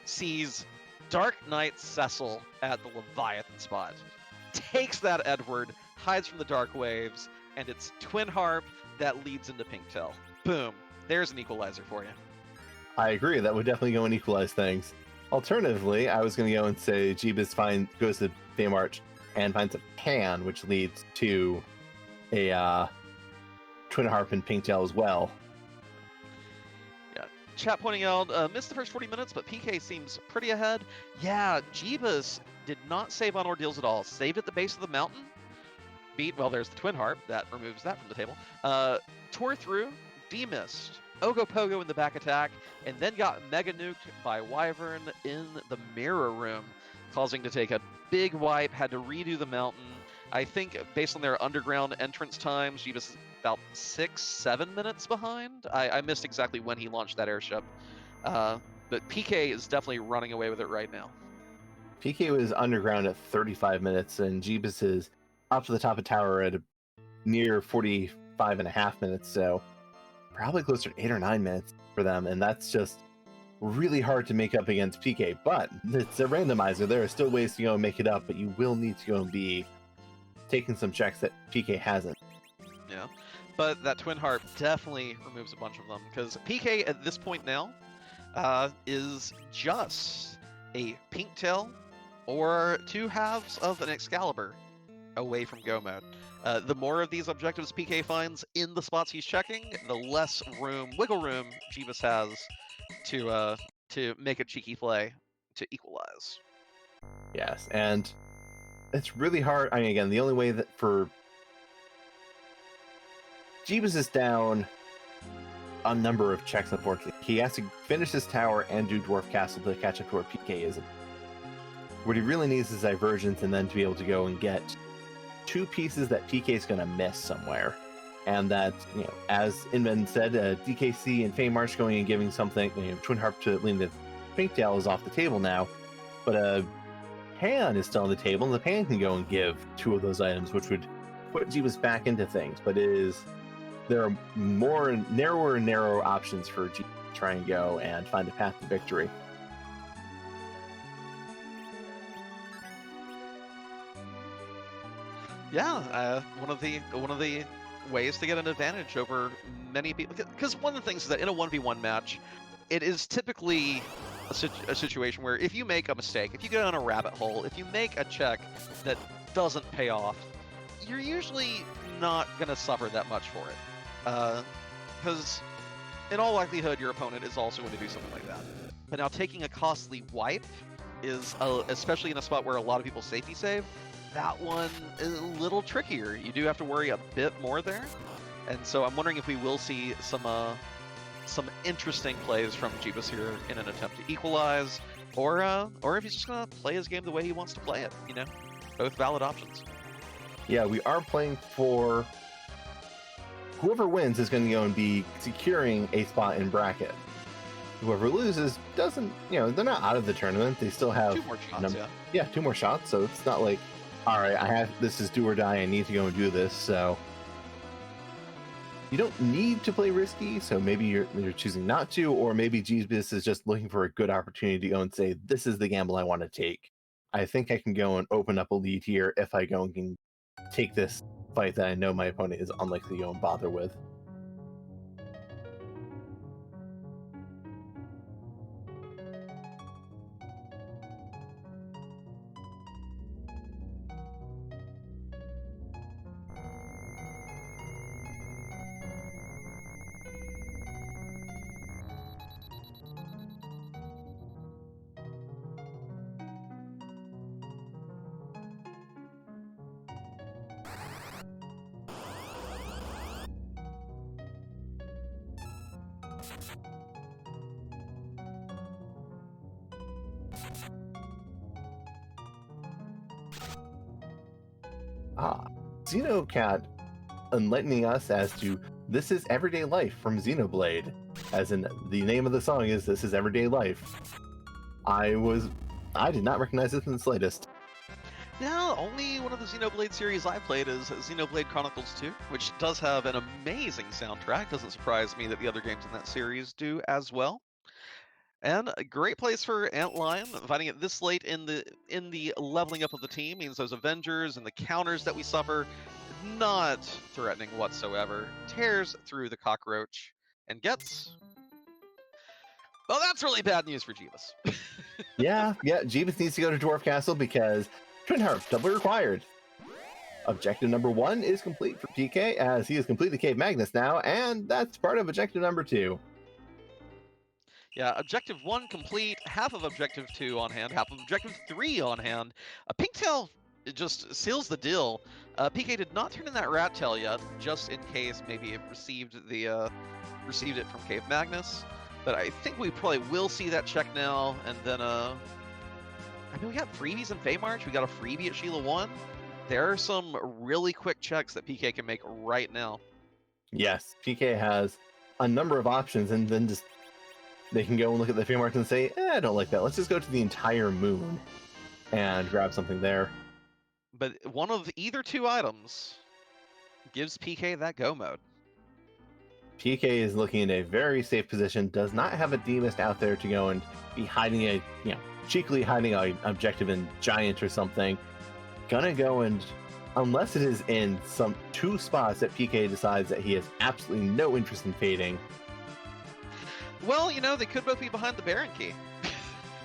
Sees Dark Knight Cecil at the Leviathan spot. Takes that Edward, hides from the Dark Waves, and it's Twin Harp that leads into Pinktail. Boom. There's an equalizer for you. I agree. That would definitely go and equalize things. Alternatively, I was going to go and say jeebus goes to Feymarch and finds a pan, which leads to a Twin Harp and Pinktail as well. Yeah, chat pointing out, missed the first 40 minutes, but PK seems pretty ahead. Yeah, jeebus did not save on ordeals at all. Saved at the base of the mountain. Well, there's the Twin Harp. That removes that from the table. Tore through, demissed. Ogopogo in the back attack, and then got mega nuked by Wyvern in the mirror room, causing to take a big wipe, had to redo the mountain. I think based on their underground entrance times, jeebus is about 6-7 minutes behind. I missed exactly when he launched that airship. But PK is definitely running away with it right now. PK was underground at 35 minutes, and jeebus is up to the top of tower at near 45.5 minutes, so probably closer to 8 or 9 minutes for them, and that's just really hard to make up against PK. But it's a randomizer. There are still ways to go and make it up, but you will need to go and be taking some checks that PK hasn't. Yeah, but that Twin Harp definitely removes a bunch of them, because PK at this point now is just a Pinktail or 2 halves of an Excalibur away from go mode. The more of these objectives PK finds in the spots he's checking, the less wiggle room jeebus has to make a cheeky play to equalize. Yes, and it's really hard. I mean, again, the only way that for jeebus is down a number of checks, unfortunately. He has to finish his tower and do Dwarf Castle to catch up to where PK is. What he really needs is Divergence, and then to be able to go and get 2 pieces that PK is going to miss somewhere. And that, you know, as Inman said, DKC and Feymarch going and giving something, you know, Twin Harp to lean the Pinktail is off the table now, but Pan is still on the table, and the Pan can go and give 2 of those items, which would put jeebus back into things. But there are more narrower and narrower options for jeebus to try and go and find a path to victory. Yeah, one of the ways to get an advantage over many people. Because one of the things is that in a 1v1 match, it is typically a situation where if you make a mistake, if you go down a rabbit hole, if you make a check that doesn't pay off, you're usually not going to suffer that much for it. Because in all likelihood, your opponent is also going to do something like that. But now taking a costly wipe is, especially in a spot where a lot of people safety save, that one is a little trickier. You do have to worry a bit more there. And so I'm wondering if we will see some interesting plays from Jeebus here in an attempt to equalize, or if he's just gonna play his game the way he wants to play it. You know, both valid options. Yeah, we are playing for whoever wins is going to go and be securing a spot in bracket. Whoever loses doesn't, they're not out of the tournament. They still have 2 more shots. Yeah, 2 more shots. So it's not like, all right, this is do or die. I need to go and do this. So you don't need to play risky. So maybe you're choosing not to, or maybe Jeebus is just looking for a good opportunity to go and say, this is the gamble I want to take. I think I can go and open up a lead here if I go and can take this fight that I know my opponent is unlikely to go and bother with. Xenocat enlightening us as to this is everyday life from Xenoblade, as in the name of the song is This Is Everyday Life. I did not recognize this in the slightest. Yeah, only one of the Xenoblade series I played is Xenoblade Chronicles 2, which does have an amazing soundtrack. Doesn't surprise me that the other games in that series do as well. And a great place for Antlion. Finding it this late in the leveling up of the team means those Avengers and the counters that we suffer, not threatening whatsoever. Tears through the cockroach and gets. Well, that's really bad news for Jeebus. yeah, Jeebus needs to go to Dwarf Castle because Twin Harp doubly required. Objective number 1 is complete for PK, as he has completed Cave Magnus now, and that's part of objective number 2. Yeah, objective 1 complete, half of objective 2 on hand, half of objective 3 on hand. A Pinktail just seals the deal. PK did not turn in that rat tail yet, just in case maybe it received it from Cave Magnus. But I think we probably will see that check now, and then I mean, we got freebies in Feymarch, we got a freebie at Sheila 1. There are some really quick checks that PK can make right now. Yes, PK has a number of options, and then just they can go and look at the Feymarch and say, I don't like that. Let's just go to the entire moon and grab something there. But one of either 2 items gives PK that go mode. PK is looking in a very safe position, does not have a D-Mist out there to go and be hiding cheekily hiding an objective in Giant or something. Gonna go and, unless it is in some 2 spots that PK decides that he has absolutely no interest in fading. Well, they could both be behind the Baron Key.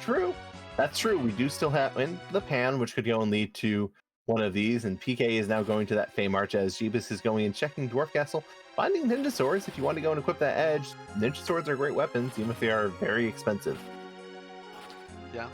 True. That's true. We do still have in the Pan, which could go and lead to one of these, and PK is now going to that Feymarch as Jeebus is going and checking Dwarf Castle, finding Ninja Swords. If you want to go and equip that edge, Ninja Swords are great weapons, even if they are very expensive. Yeah.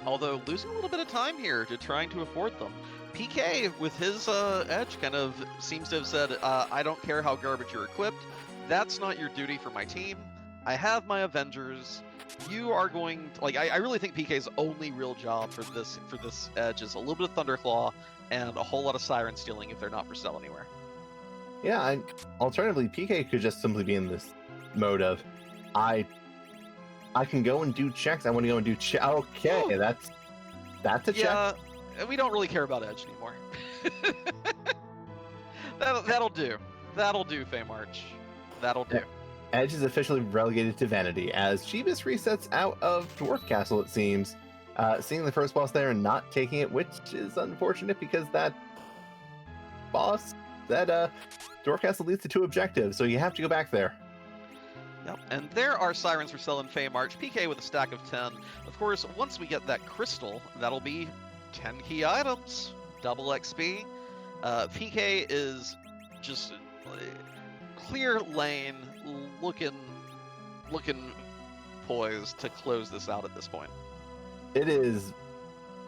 Although losing a little bit of time here to trying to afford them. PK, with his edge, kind of seems to have said, I don't care how garbage you're equipped. That's not your duty for my team. I have my Avengers. You are going to, I really think PK's only real job for this edge is a little bit of Thunderclaw and a whole lot of Siren Stealing if they're not for sale anywhere. Yeah, and alternatively, PK could just simply be in this mode of, I can go and do checks. I want to go and do okay, Ooh. that's a check. Yeah, we don't really care about edge anymore. That'll do. That'll do, Feymarch. That'll do. Edge is officially relegated to vanity as Jeebus resets out of Dwarf Castle, it seems. Seeing the first boss there and not taking it, which is unfortunate because that boss, that Dwarf Castle leads to 2 objectives, so you have to go back there. Yep. And there are Sirens for selling Fey March. PK with a stack of 10. Of course, once we get that crystal, that'll be 10 key items, double XP. PK is just clear lane, looking poised to close this out at this point. It is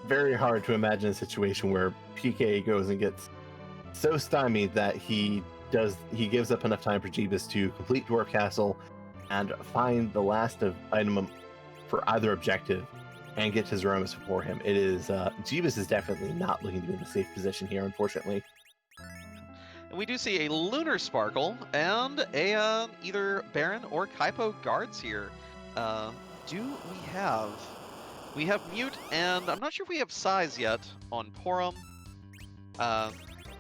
very hard to imagine a situation where PK goes and gets so stymied that he gives up enough time for Jeebus to complete Dwarf Castle and find the last item for either objective and get his Aromas before him. It is Jeebus is definitely not looking to be in a safe position here, unfortunately. And we do see a Lunar Sparkle and a either Baron or Kaipo guards here. We have Mute, and I'm not sure if we have Size yet on Porum.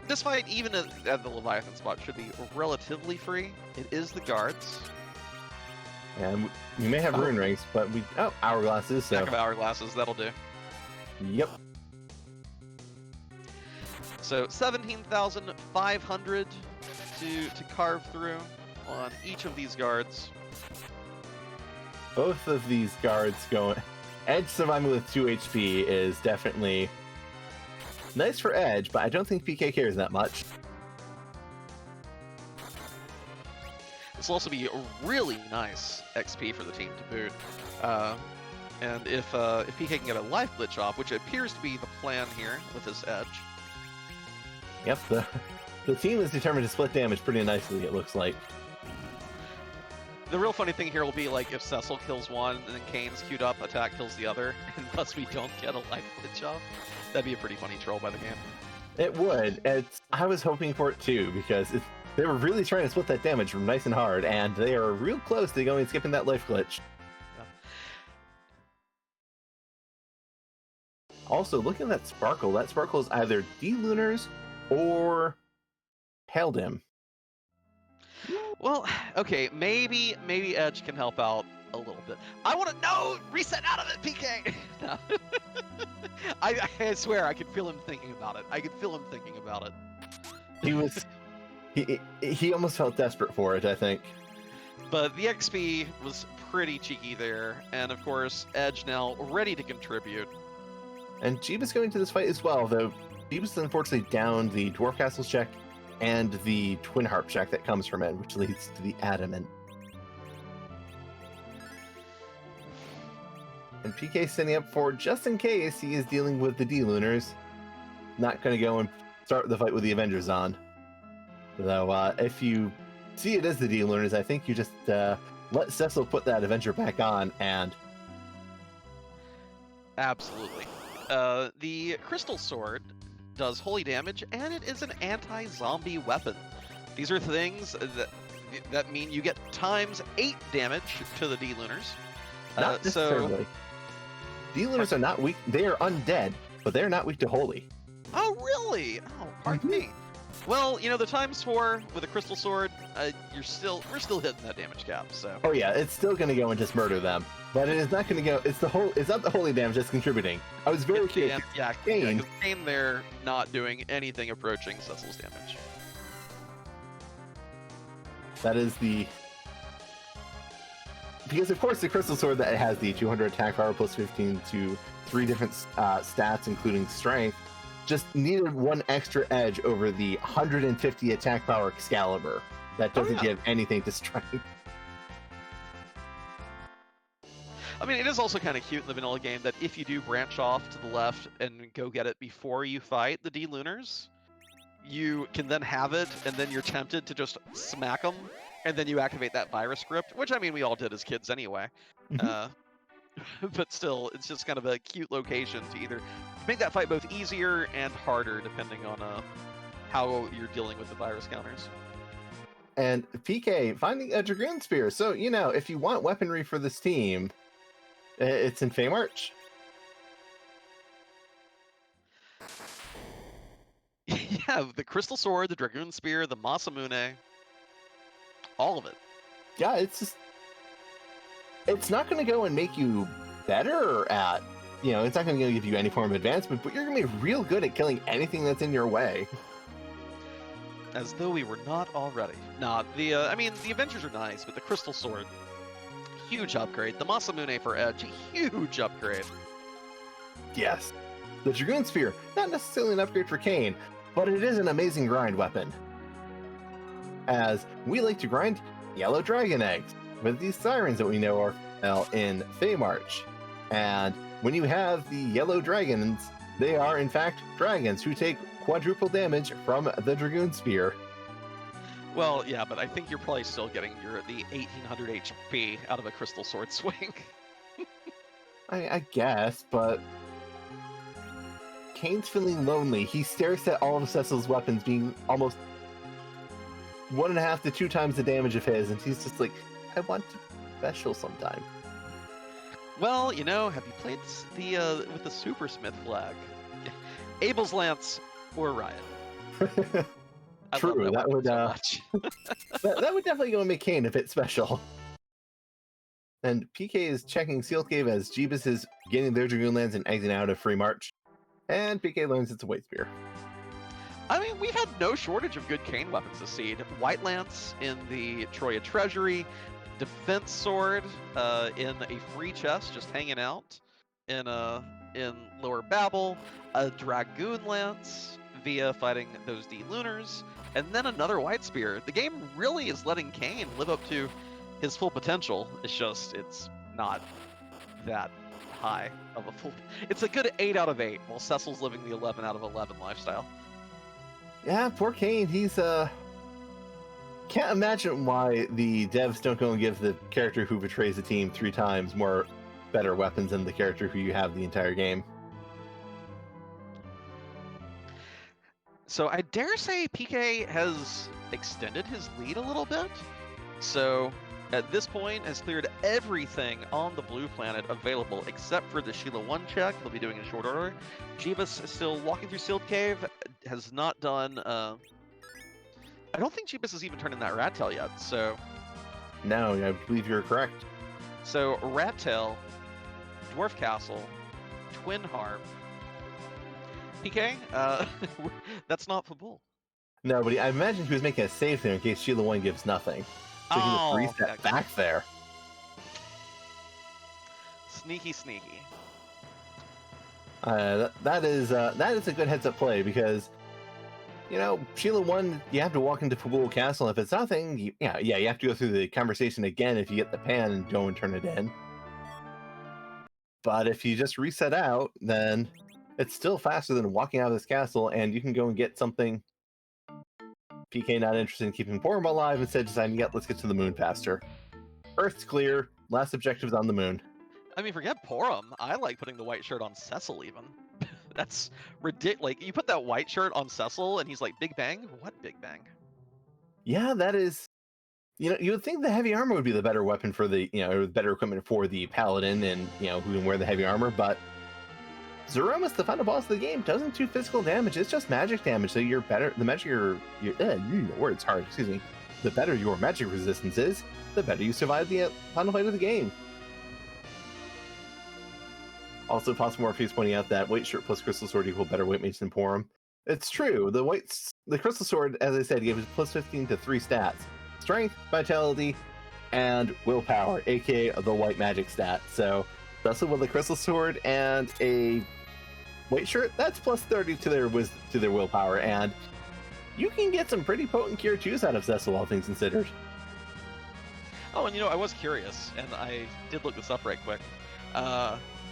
This fight, even at the Leviathan spot, should be relatively free. It is the guards. And we may have rune rings, but hourglasses. So Stack of hourglasses, that'll do. Yep. So 17,500 to carve through on each of these guards. Both of these guards going. Edge surviving with 2 HP is definitely nice for Edge, but I don't think PK cares that much. This will also be a really nice XP for the team to boot. And if PK can get a life glitch off, which appears to be the plan here with this Edge. Yep, the team is determined to split damage pretty nicely, it looks like. The real funny thing here will be like if Cecil kills one and then Kane's queued up, attack kills the other, and thus we don't get a life glitch off. That'd be a pretty funny troll by the game. It would. I was hoping for it too, because they were really trying to split that damage from nice and hard, and they are real close to going and skipping that life glitch. Yeah. Also, looking at that sparkle is either D-Lunars or Pale Dim. Well, okay, maybe Edge can help out a little bit. I want to reset out of it, PK. No. I swear I could feel him thinking about it. He almost felt desperate for it, I think. But the XP was pretty cheeky there, and of course Edge now ready to contribute. And Jeebus going to this fight as well, though Jeebus unfortunately downed the Dwarf Castles check and the Twin Harp check that comes from it, which leads to the Adamant. And PK standing up for just in case he is dealing with the D-Lunars. Not going to go and start the fight with the Avengers on. Though, if you see it as the D-Lunars, I think you just let Cecil put that Avenger back on and... Absolutely. The Crystal Sword does holy damage, and it is an anti-zombie weapon. These are things that mean you get ×8 damage to the D-Lunars. Not necessarily. D-Lunars are not weak. They are undead, but they're not weak to holy. Oh, really? Oh, pardon me. Well, you know, the ×4 with a Crystal Sword, we're still hitting that damage cap, so... Oh yeah, it's still going to go and just murder them. But it is not going to go... It's not the holy damage that's contributing. I was very curious. Yeah, because Kane there not doing anything approaching Cecil's damage. That is the... Because of course the Crystal Sword that has the 200 attack power plus 15 to 3 different stats, including strength, just needed 1 extra edge over the 150 attack power Excalibur. That doesn't give anything to strength. I mean, it is also kind of cute in the vanilla game that if you do branch off to the left and go get it before you fight the D-Lunars, you can then have it, and then you're tempted to just smack them, and then you activate that virus script, which, I mean, we all did as kids anyway. But still, it's just kind of a cute location to either make that fight both easier and harder, depending on how you're dealing with the virus counters. And PK finding a Dragoon Spear. So, you know, if you want weaponry for this team, it's in Fey March. Yeah, the Crystal Sword, the Dragoon Spear, the Masamune, all of it. Yeah, it's not going to go and make you better at, it's not going to give you any form of advancement, but you're going to be real good at killing anything that's in your way. As though we were not already. Nah, I mean, the Avengers are nice, but the Crystal Sword, huge upgrade. The Masamune for Edge, huge upgrade. Yes. The Dragoon Spear, not necessarily an upgrade for Kane, but it is an amazing grind weapon. As we like to grind yellow dragon eggs with these sirens that we know are in Feymarch. And when you have the yellow dragons, they are in fact dragons who take quadruple damage from the Dragoon Spear. Well, yeah, but I think you're probably still getting the 1800 HP out of a Crystal Sword swing. I guess, but Kane's feeling lonely. He stares at all of Cecil's weapons being almost 1.5 to 2 times the damage of his, and he's just like, I want to special sometime. Well, you know, have you played with the Supersmith flag? Abel's Lance or Riot? True, that would so that would definitely go and make Kane a bit special. And PK is checking Sealed Cave as Jeebus is getting their Dragoon lands and exiting out of Free March. And PK learns it's a White Spear. I mean, we've had no shortage of good Kane weapons this seed. White Lance in the Troya Treasury, Defense Sword in a free chest just hanging out in Lower Babel, a Dragoon Lance via fighting those D-Lunars, and then another White Spear. The game really is letting Kane live up to his full potential. It's just, it's not that high of a full... It's a good 8 out of 8, while Cecil's living the 11 out of 11 lifestyle. Yeah, poor Kane. He's can't imagine why the devs don't go and give the character who betrays the team 3 times more better weapons than the character who you have the entire game. So I dare say PK has extended his lead a little bit. So at this point has cleared everything on the blue planet available except for the Sheila 1 check. They'll be doing in short order. Jeebus is still walking through Sealed Cave, has not done... I don't think Jeebus has even turned in that Rat Tail yet, so... No, I believe you're correct. So Rat Tail, Dwarf Castle, Twin Harp, PK, that's not for bull. No, but I imagine he was making a save there in case Sheila 1 gives nothing. So he can just reset back there. Sneaky, sneaky. That is a good heads-up play because, you know, Sheila 1, you have to walk into Fabul Castle. If it's nothing, you have to go through the conversation again if you get the pan and go and turn it in. But if you just reset out, then it's still faster than walking out of this castle, and you can go and get something. PK not interested in keeping Porum alive, instead deciding, let's get to the moon faster. Earth's clear. Last objective's on the moon. I mean, forget Porum. I like putting the white shirt on Cecil, even. That's ridiculous. Like, you put that white shirt on Cecil, and he's like, Big Bang? What Big Bang? Yeah, that is... You know, you would think the heavy armor would be the better weapon for the, or better equipment for the paladin and, who can wear the heavy armor, but Zeromus, the final boss of the game, doesn't do physical damage. It's just magic damage. So you're better. The magic words hard. Excuse me. The better your magic resistance is, the better you survive the final fight of the game. Also, Possible Morpheus pointing out that White Shirt plus Crystal Sword equal better White Mage than Porum. It's true. The Crystal Sword, as I said, gave us plus 15 to 3 stats: Strength, Vitality, and Willpower, aka the White Magic stat. So, Cecil with a Crystal Sword and a White Shirt, that's plus 30 to their Willpower, and you can get some pretty potent Cure 2s out of Cecil, all things considered. Oh, and I was curious, and I did look this up right quick.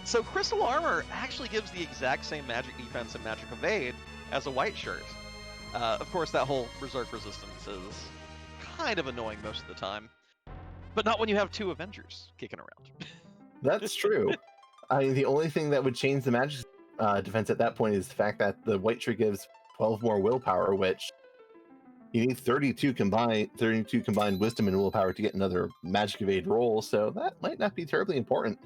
So Crystal Armor actually gives the exact same magic defense and magic evade as a White Shirt. Of course, that whole Berserk resistance is kind of annoying most of the time, but not when you have 2 Avengers kicking around. That's true. The only thing that would change the magic defense at that point is the fact that the White Shirt gives 12 more Willpower, which you need 32 combined Wisdom and Willpower to get another magic evade roll, so that might not be terribly important.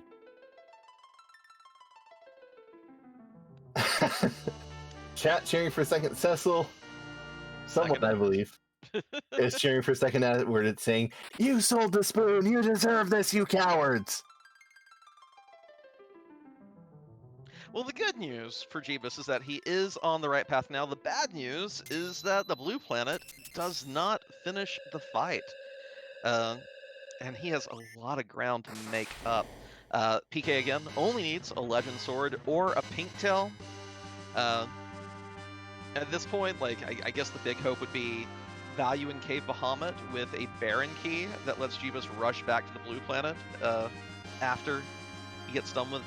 Chat cheering for a second Cecil. Someone, I believe, is cheering for a second where it's saying, "You sold the spoon! You deserve this, you cowards!" Well, the good news for Jeebus is that he is on the right path now. The bad news is that the blue planet does not finish the fight. And he has a lot of ground to make up. PK again only needs a Legend Sword or a Pink Tail. At this point, like, I guess the big hope would be value in Cave Bahamut with a Baron Key that lets Jeebus rush back to the blue planet after he gets done with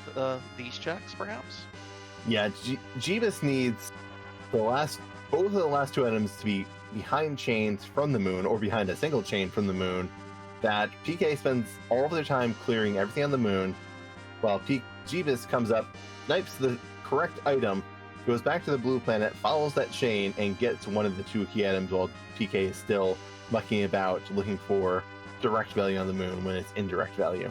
these checks, perhaps? Yeah, Jeebus needs both of the last two items to be behind chains from the moon or behind a single chain from the moon. That PK spends all of their time clearing everything on the moon, while Jeebus comes up, snipes the correct item, goes back to the blue planet, follows that chain, and gets one of the two key items while PK is still mucking about looking for direct value on the moon when it's indirect value.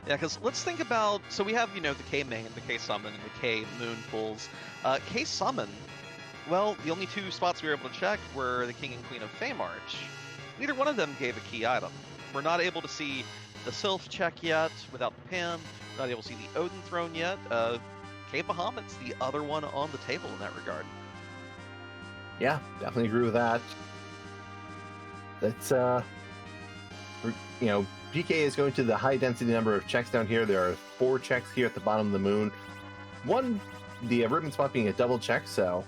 Yeah, because let's think about, so we have, the K main, the K summon, and the K moon pulls. K summon, well, the only two spots we were able to check were the King and Queen of Feymarch. Neither one of them gave a key item. We're not able to see the Sylph check yet without the pin, not able to see the Odin throne yet. K Bahamut's the other one on the table in that regard. Yeah, definitely agree with that. That's, PK is going to the high density number of checks down here. There are 4 checks here at the bottom of the moon. One, the ribbon spot being a double check, so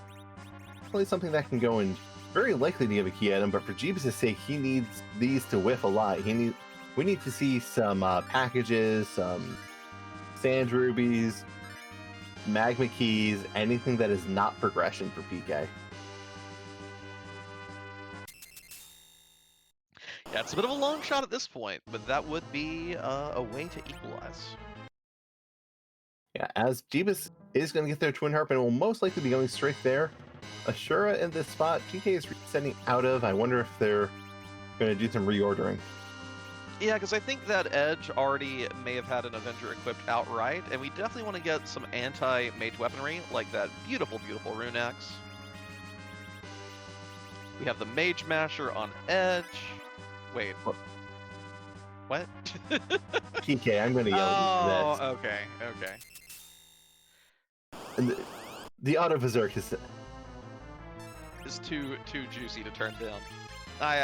definitely something that can go in. Very likely to give a key item, but for Jeebus' sake, he needs these to whiff a lot. We need to see some packages, some sand rubies, magma keys, anything that is not progression for PK. Yeah, it's a bit of a long shot at this point, but that would be a way to equalize. Yeah, as Jeebus is going to get their Twin Harp and will most likely be going straight there. Ashura in this spot, PK is resetting out of. I wonder if they're going to do some reordering. Yeah, because I think that Edge already may have had an Avenger equipped outright, and we definitely want to get some anti-mage weaponry, like that beautiful, beautiful Rune Axe. We have the Mage Masher on Edge. Wait. What? PK, I'm going to yell at you for this. Okay. And the Auto Berserk is too juicy to turn down. I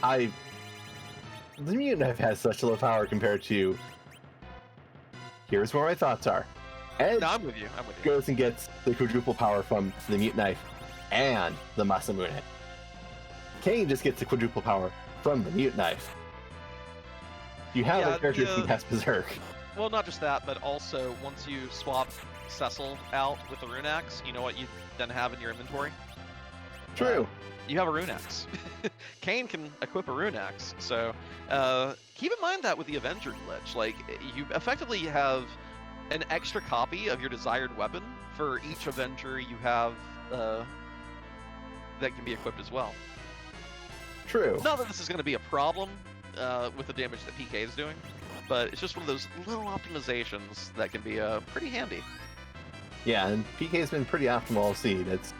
understand. The Mutant Knife has such low power compared to. Here's where my thoughts are. Edge I'm with you. Goes and gets the quadruple power from the Mutant Knife and the Masamune. Kane just gets the quadruple power from the Mutant Knife. You have a character who has Berserk. Well, not just that, but also once you swap Cecil out with the Rune Axe, you know what you then have in your inventory? True. You have a Rune Axe. Kane can equip a Rune Axe, so keep in mind that with the Avenger glitch, like, you effectively have an extra copy of your desired weapon for each Avenger you have that can be equipped as well. True. Not that this is going to be a problem with the damage that PK is doing, but it's just one of those little optimizations that can be pretty handy. Yeah, and PK has been pretty optimal all seed. It's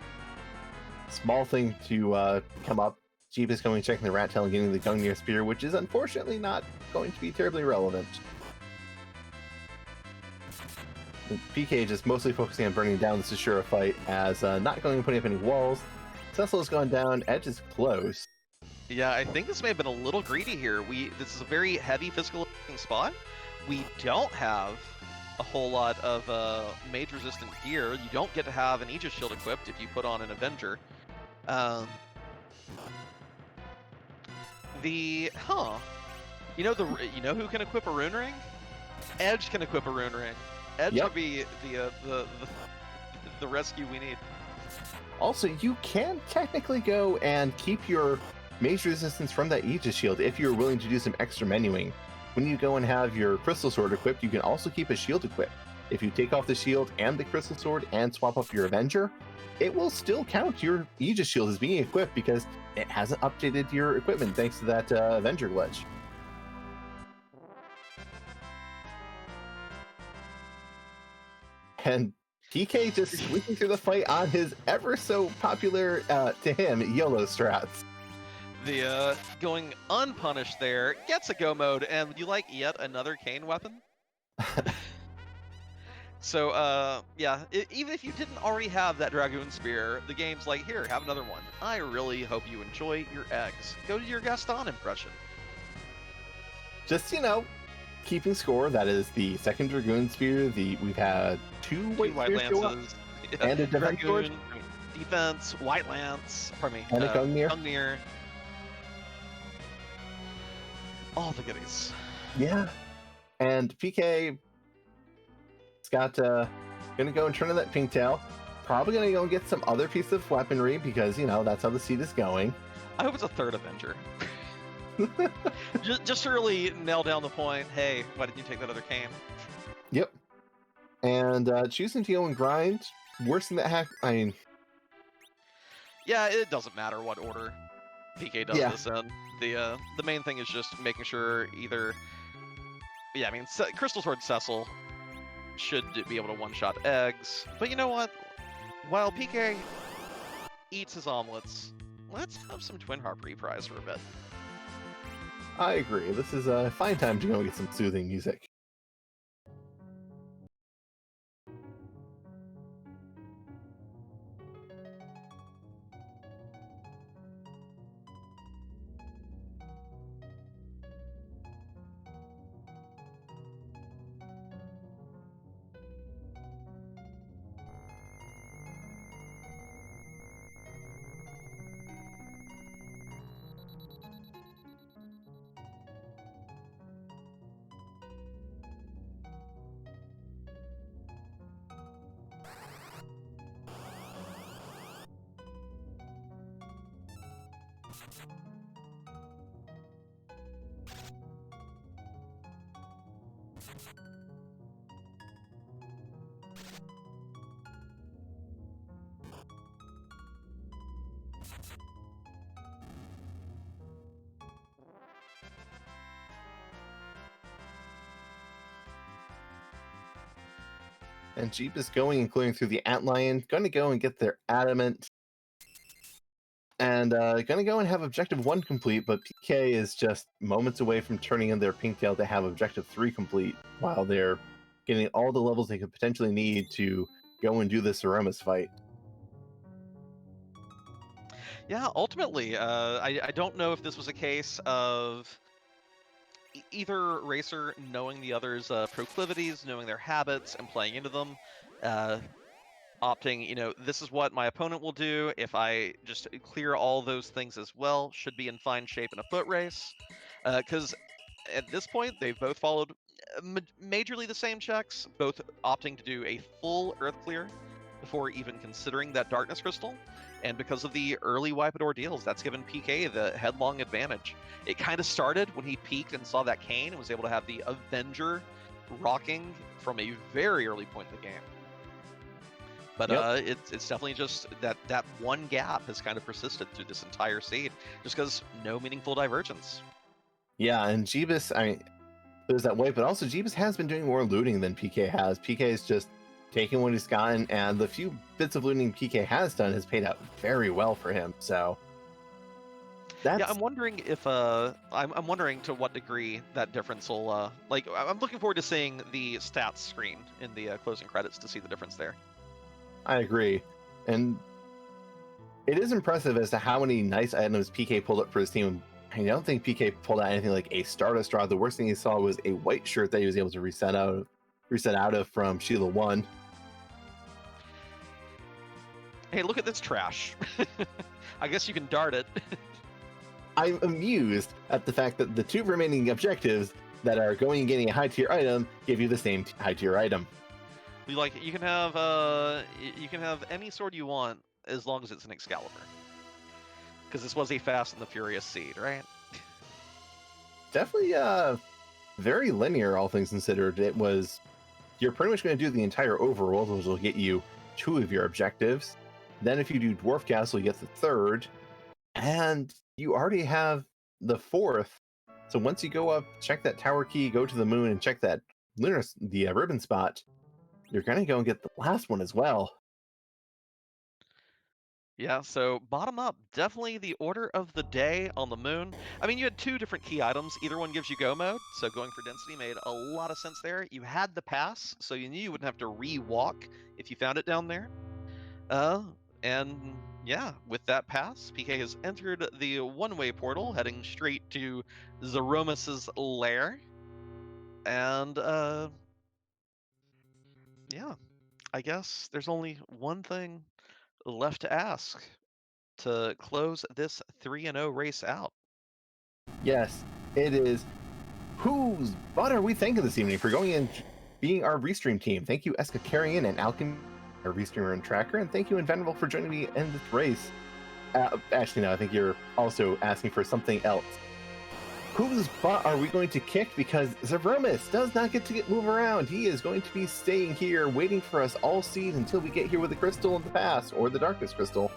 a small thing to come up. Jeebus going checking the Rat Tail and getting the Gungnir Spear, which is unfortunately not going to be terribly relevant. PK just mostly focusing on burning down this Ashura fight, as not going and putting up any walls. Cecil has gone down, Edge is close. Yeah, I think this may have been a little greedy here. This is a very heavy physical spot. We don't have a whole lot of mage resistant gear. You don't get to have an Aegis shield equipped if you put on an Avenger. You know who can equip a rune ring? Edge can equip a rune ring. Edge would be the rescue we need. Also, you can technically go and keep your mage resistance from that Aegis shield if you're willing to do some extra menuing. When you go and have your Crystal Sword equipped, you can also keep a shield equipped. If you take off the shield and the Crystal Sword and swap up your Avenger, it will still count your Aegis shield as being equipped because it hasn't updated your equipment thanks to that Avenger glitch. And PK just squeaking through the fight on his ever so popular to him YOLO strats. The going unpunished there, gets a go mode, and would you like yet another Kane weapon? So, yeah, even if you didn't already have that Dragoon Spear, the game's like, here, have another one. I really hope you enjoy your eggs. Go to your Gaston impression. Just, keeping score, that is the second Dragoon Spear. We've had two Two White White Spears show up, Lances, and a Defense Sword, Dragoon, Defense, White Lance, pardon me, and a Gungnir. Gungnir. All the goodies. Yeah. And PK Scott gonna go and turn in that pink tail. Probably gonna go and get some other piece of weaponry because that's how the seed is going. I hope it's a third Avenger. just to really nail down the point. Hey, why didn't you take that other cane? Yep. And choosing to go and grind, worse than that hack. I mean, yeah, it doesn't matter what order PK does this in. The main thing is just making sure either. Yeah, I mean, Crystal Sword Cecil should be able to one-shot eggs. But you know what? While PK eats his omelets, let's have some Twin Harp reprise for a bit. I agree. This is a fine time to go and get some soothing music. And Jeep is going and clearing through the Antlion, going to go and get their Adamant, and going to go and have Objective 1 complete, but PK is just moments away from turning in their Pinktail to have Objective 3 complete, while they're getting all the levels they could potentially need to go and do this Aromas fight. Yeah, ultimately, I don't know if this was a case of either racer knowing the other's proclivities, knowing their habits, and playing into them, opting, this is what my opponent will do if I just clear all those things as well, should be in fine shape in a foot race. Because at this point, they've both followed majorly the same checks, both opting to do a full Earth Clear before even considering that Darkness Crystal. And because of the early Wipe ordeals, that's given PK the headlong advantage. It kind of started when he peeked and saw that cane and was able to have the Avenger rocking from a very early point in the game. But it's definitely just that one gap has kind of persisted through this entire seed, just because no meaningful divergence. Yeah, and Jeebus, I mean, there's that way, but also Jeebus has been doing more looting than PK has. PK is just taking what he's gotten, and the few bits of looting PK has done has paid out very well for him. So that's... Yeah, I'm wondering if I'm wondering to what degree that difference will I'm looking forward to seeing the stats screen in the closing credits to see the difference there. I agree, and it is impressive as to how many nice items PK pulled up for his team. I don't think PK pulled out anything like a Stardust Rod. The worst thing he saw was a white shirt that he was able to reset out of from Sheila 1. Hey, look at this trash. I guess you can dart it. I'm amused at the fact that the two remaining objectives that are going and getting a high tier item give you the same high tier item. You can have any sword you want as long as it's an Excalibur. Because this was a Fast and the Furious seed, right? Definitely very linear, all things considered. You're pretty much going to do the entire overworld, which will get you 2 of your objectives. Then if you do Dwarf Castle, you get the 3rd. And you already have the 4th. So once you go up, check that tower key, go to the moon, and check that ribbon spot, you're going to go and get the last one as well. Yeah, so bottom up, definitely the order of the day on the moon. I mean, you had two different key items. Either one gives you go mode, so going for density made a lot of sense there. You had the pass, so you knew you wouldn't have to re-walk if you found it down there. Uh, and yeah, with that pass, PK has entered the one-way portal, heading straight to Zeromus's lair. And yeah, I guess there's only one thing left to ask to close this 3-0 race out. Yes, it is. Whose butt are we thanking this evening for going in being our restream team? Thank you, Eska Carrion and Alchemy, our restreamer and tracker, and thank you, Invenable, for joining me in this race. Actually, no, I think you're also asking for something else. Whose butt are we going to kick? Because Zeromus does not get to move around. He is going to be staying here, waiting for us all seed until we get here with the Crystal of the Past, or the Darkness Crystal.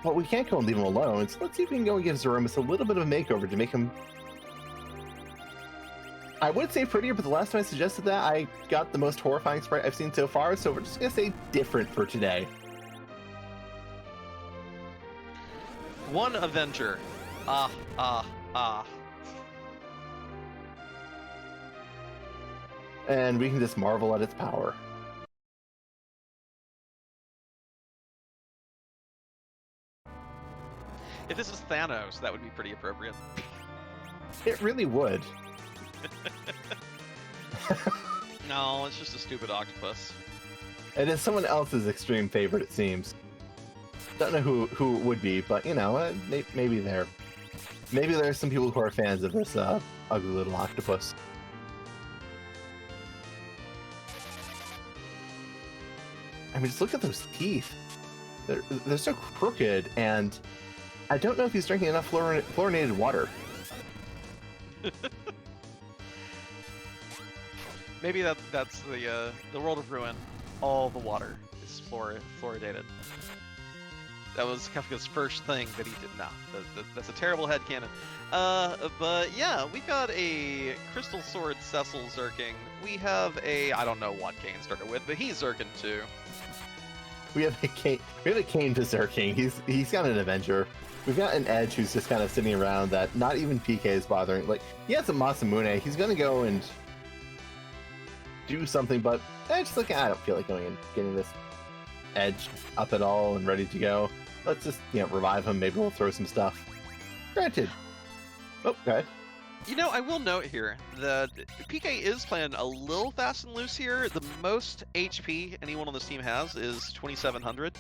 But we can't go and leave him alone, so let's see if we can go and give Zeromus a little bit of a makeover to make him, I would say prettier, but the last time I suggested that, I got the most horrifying sprite I've seen so far, so we're just going to say different for today. One Avenger. Ah. And we can just marvel at its power. If this is Thanos, that would be pretty appropriate. It really would. No, it's just a stupid octopus. It is someone else's extreme favorite, it seems. Don't know who it would be, but you know, maybe there's some people who are fans of this ugly little octopus. I mean, just look at those teeth. They're so crooked, and I don't know if he's drinking enough fluorinated water. Maybe that's the world of ruin. All the water is fluoridated. That was Kafka's first thing that he did. No, that's a terrible headcanon. But yeah, we've got a Crystal Sword Cecil Zerking. We have a, I don't know what Kane started with, but he's Zerking too. We have a Kane to Zerking. He's got an Avenger. We've got an Edge who's just kind of sitting around that not even PK is bothering. Like, he has a Masamune. He's gonna go and do something, but just like, I don't feel like going and getting this Edge up at all and ready to go. Let's just, revive him. Maybe we'll throw some stuff. Granted. Oh, go ahead. You know, I will note here that PK is playing a little fast and loose here. The most HP anyone on this team has is 2,700.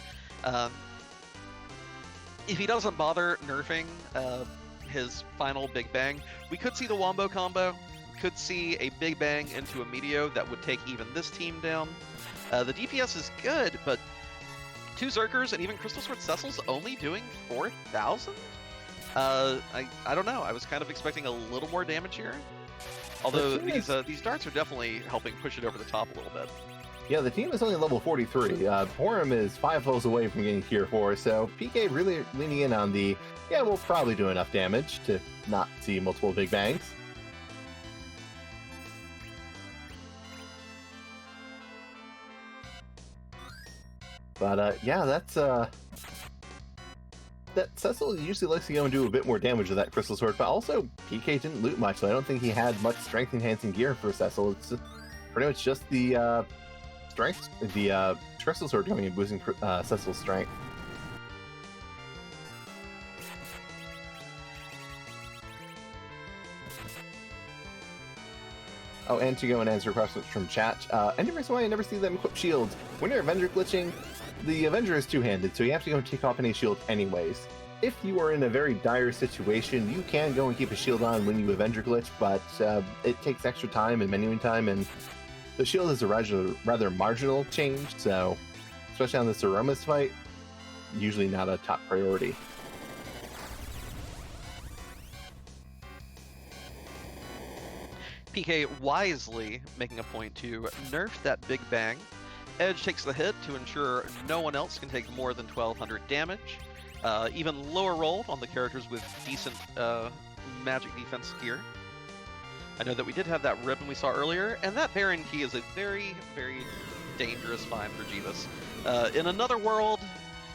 If he doesn't bother nerfing his final Big Bang, we could see the Wombo combo. We could see a Big Bang into a Meteor that would take even this team down. The DPS is good, but 2 Zerkers and even Crystal Sword Cecil's only doing 4,000? I don't know. I was kind of expecting a little more damage here. Although these darts are definitely helping push it over the top a little bit. Yeah, the team is only level 43. Horum is 5 levels away from getting Tier 4, so PK really leaning in on the, we'll probably do enough damage to not see multiple Big Bangs. But that's that Cecil usually likes to go and do a bit more damage with that Crystal Sword, but also PK didn't loot much, so I don't think he had much strength enhancing gear for Cecil. It's pretty much just the strength, the Crystal Sword coming and boosting Cecil's strength. Oh, and to go and answer questions from chat, any reason why I never see them equip shields? When you're Avenger glitching, the Avenger is two-handed, so you have to go and take off any shield anyways. If you are in a very dire situation, you can go and keep a shield on when you Avenger glitch, but it takes extra time and menuing time, and the shield is a rather marginal change, so especially on the Zeromus fight, usually not a top priority. PK wisely making a point to nerf that Big Bang. Edge takes the hit to ensure no one else can take more than 1,200 damage. Even lower roll on the characters with decent magic defense gear. I know that we did have that ribbon we saw earlier, and that Baron Key is a very, very dangerous find for jeebus. In another world,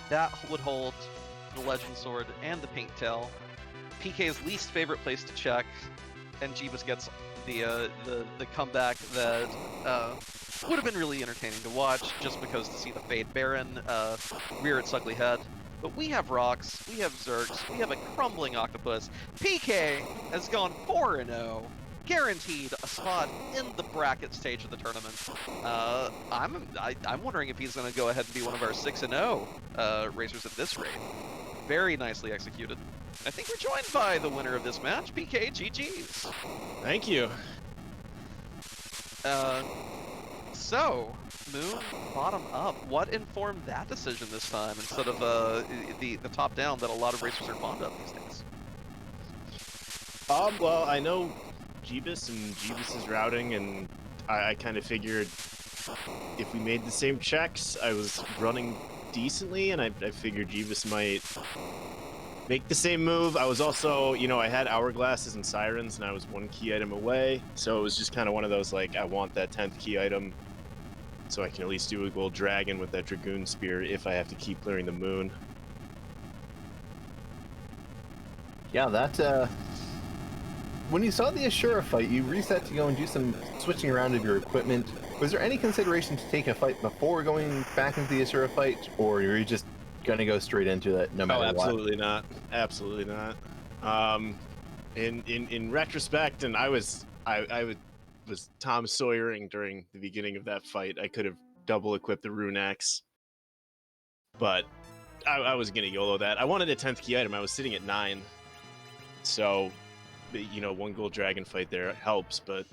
that would hold the Legend Sword and the Pink Tail. PK's least favorite place to check, and jeebus gets the comeback that would have been really entertaining to watch, just because to see the Fade Baron rear its ugly head. But we have rocks, we have zerks, we have a crumbling octopus. PK has gone 4-0, guaranteed a spot in the bracket stage of the tournament. I'm wondering if he's going to go ahead and be one of our 6-0 racers at this rate. Very nicely executed. I think we're joined by the winner of this match, PK. GG's. Thank you. So, Moon, bottom up. What informed that decision this time instead of the top down that a lot of racers are fond of these days? Well, I know jeebus and jeebus's routing, and I kind of figured if we made the same checks, I was running decently, and I figured jeebus might make the same move. I was also, you know, I had hourglasses and sirens, and I was one key item away, so it was just kind of one of those, like, I want that 10th key item so I can at least do a gold dragon with that dragoon spear if I have to keep clearing the moon. Yeah, that, when you saw the Ashura fight, you reset to go and do some switching around of your equipment. Was there any consideration to take a fight before going back into the Ashura fight, or are you just going to go straight into it no matter what? Absolutely not. Absolutely not. In retrospect, and I was Tom Sawyering during the beginning of that fight. I could have double equipped the rune axe, but I was gonna YOLO that. I wanted a 10th key item. I was sitting at 9, so you know, one gold dragon fight there helps, but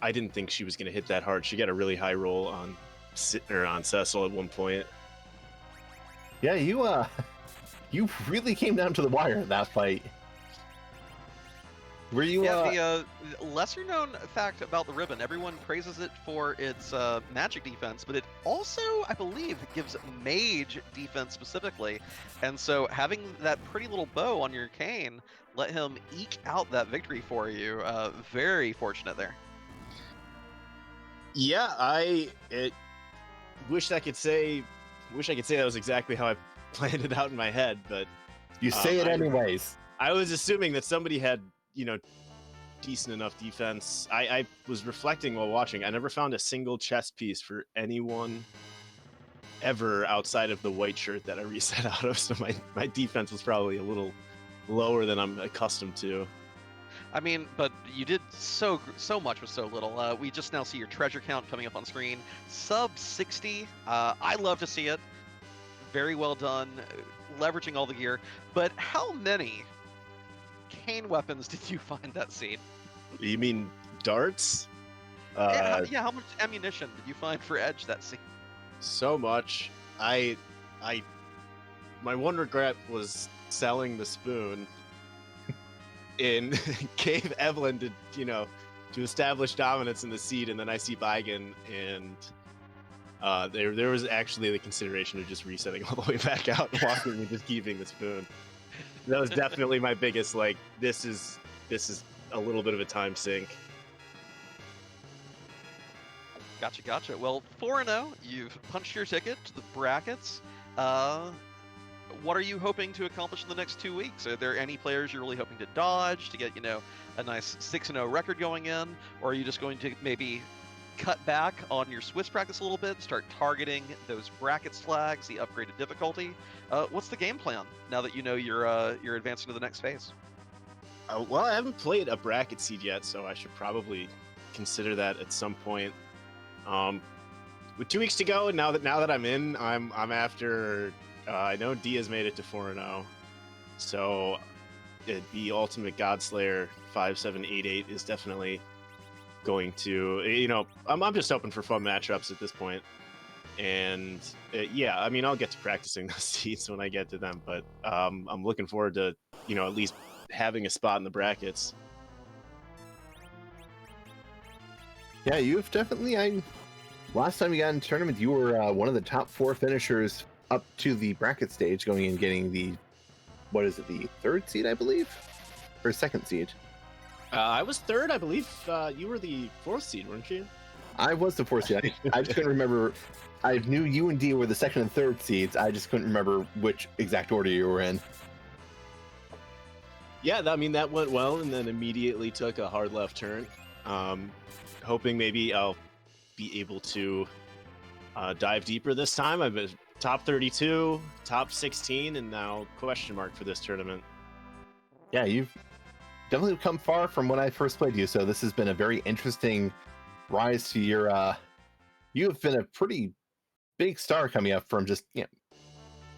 I didn't think she was gonna hit that hard. She got a really high roll on Cecil at one point. Yeah, you really came down to the wire in that fight. Were you? Yeah, the lesser-known fact about the ribbon, everyone praises it for its magic defense, but it also, I believe, gives mage defense specifically. And so having that pretty little bow on your cane let him eke out that victory for you. Very fortunate there. Yeah, I wish I could say that was exactly how I planned it out in my head, but you say it anyways. I was assuming that somebody had, you know, decent enough defense. I was reflecting while watching. I never found a single chest piece for anyone ever outside of the white shirt that I reset out of, so my defense was probably a little lower than I'm accustomed to. I mean, but you did so much with so little. We just now see your treasure count coming up on screen. Sub 60. I love to see it. Very well done, leveraging all the gear. But how many cane weapons did you find that scene? You mean darts? Yeah, how much ammunition did you find for Edge that scene? So much. My one regret was selling the spoon in Cave Evelyn to establish dominance in the seed, and then I see Baigen, and there was actually the consideration of just resetting all the way back out and walking and just keeping the spoon. That was definitely my biggest, like, this is a little bit of a time sink. Gotcha. Well, 4-0, you've punched your ticket to the brackets. What are you hoping to accomplish in the next 2 weeks? Are there any players you're really hoping to dodge to get, a nice 6-0 record going in? Or are you just going to maybe cut back on your Swiss practice a little bit, start targeting those brackets flags, the upgraded difficulty? What's the game plan now that you know you're advancing to the next phase? Well, I haven't played a bracket seed yet, so I should probably consider that at some point. With 2 weeks to go, and now that I'm in, I'm after. I know Diaz made it to 4-0, so the Ultimate Godslayer 5788 is definitely going to. I'm just hoping for fun matchups at this point, and yeah, I mean, I'll get to practicing those seeds when I get to them, but I'm looking forward to at least having a spot in the brackets. Yeah, you've definitely. Last time you got in the tournament, you were one of the top 4 finishers up to the bracket stage, going and getting the, what is it, the 3rd seed, I believe, or 2nd seed? I was 3rd, I believe. You were the 4th seed, weren't you? I was the fourth seed. I just couldn't remember. I knew you and D were the second and third seeds. I just couldn't remember which exact order you were in. Yeah, I mean, that went well, and then immediately took a hard left turn. Hoping maybe I'll be able to dive deeper this time. I've been top 32, top 16, and now question mark for this tournament. Yeah, you've definitely come far from when I first played you, so this has been a very interesting rise to your... you have been a pretty big star coming up from just,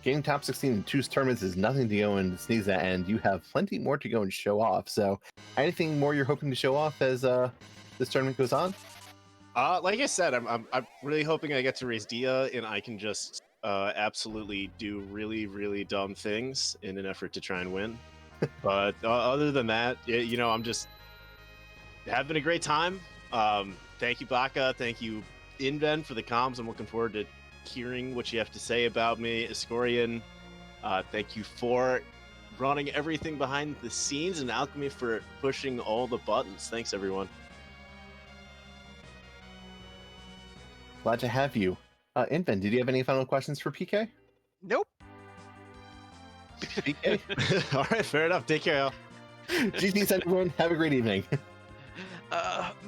getting top 16 in 2 tournaments is nothing to go and sneeze at, and you have plenty more to go and show off. So, anything more you're hoping to show off as this tournament goes on? Like I said, I'm really hoping I get to raise Dia and I can just absolutely do really, really dumb things in an effort to try and win. But other than that, I'm just having a great time. Thank you, Baka. Thank you, Inven, for the comms. I'm looking forward to hearing what you have to say about me. Escorian, thank you for running everything behind the scenes, and Alchemy for pushing all the buttons. Thanks, everyone. Glad to have you. Inven, did you have any final questions for PK? Nope. PK? All right, fair enough. Take care, y'all. GG's, everyone. Have a great evening.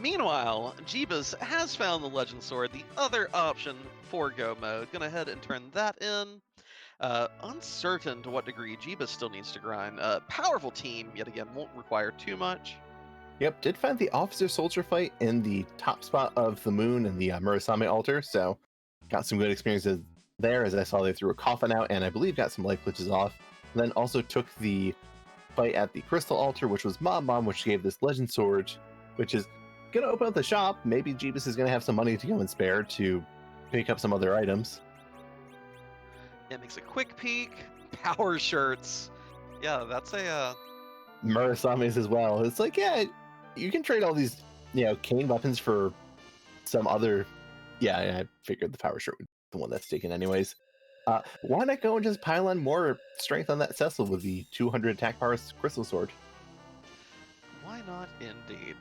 Meanwhile, Jeebus has found the Legend Sword, the other option for Go mode. Gonna head and turn that in. Uncertain to what degree Jeebus still needs to grind. Powerful team, yet again, won't require too much. Yep, did find the officer-soldier fight in the top spot of the moon and the Murasame altar, so got some good experiences there, as I saw they threw a coffin out, and I believe got some life glitches off. And then also took the fight at the crystal altar, which was Mom, which gave this Legend Sword, which is going to open up the shop. Maybe Jeebus is going to have some money to go and spare to pick up some other items. It makes a quick peek. Power shirts. Yeah, that's a... Murasame's as well. It's like, yeah, you can trade all these, cane weapons for some other... Yeah, I figured the power shirt would be the one that's taken anyways. Why not go and just pile on more strength on that Cecil with the 200 attack power crystal sword? Why not, indeed?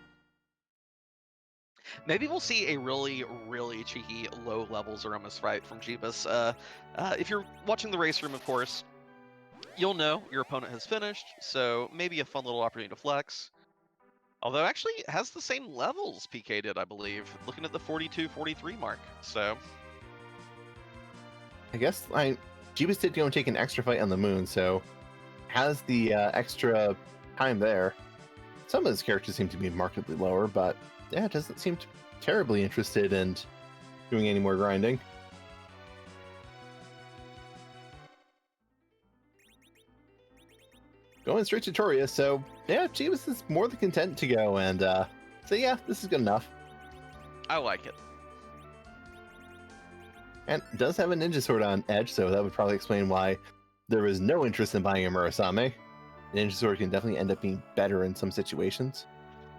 Maybe we'll see a really, really cheeky low level Zeramus fight from Jeebus. If you're watching the race room, of course, you'll know your opponent has finished, so maybe a fun little opportunity to flex. Although actually it has the same levels PK did, I believe, looking at the 42-43 mark. So I guess Jeebus did go and take an extra fight on the moon, so has the extra time there. Some of his characters seem to be markedly lower, but yeah, it doesn't seem terribly interested in doing any more grinding. Going straight to Toria, so yeah, Jeebus is more than content to go, and so yeah, this is good enough. I like it. And does have a ninja sword on edge, so that would probably explain why there was no interest in buying a Murasame. Ninja sword can definitely end up being better in some situations.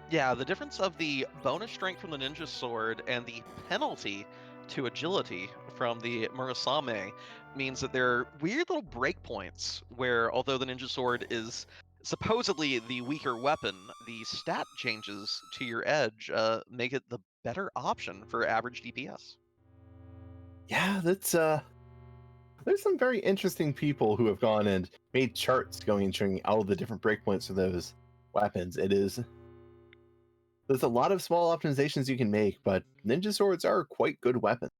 Yeah, the difference of the bonus strength from the ninja sword and the penalty to agility from the Murasame means that there are weird little breakpoints where, although the ninja sword is supposedly the weaker weapon, the stat changes to your edge make it the better option for average DPS. Yeah, that's there's some very interesting people who have gone and made charts going and showing all the different breakpoints for those weapons. There's a lot of small optimizations you can make, but ninja swords are quite good weapons.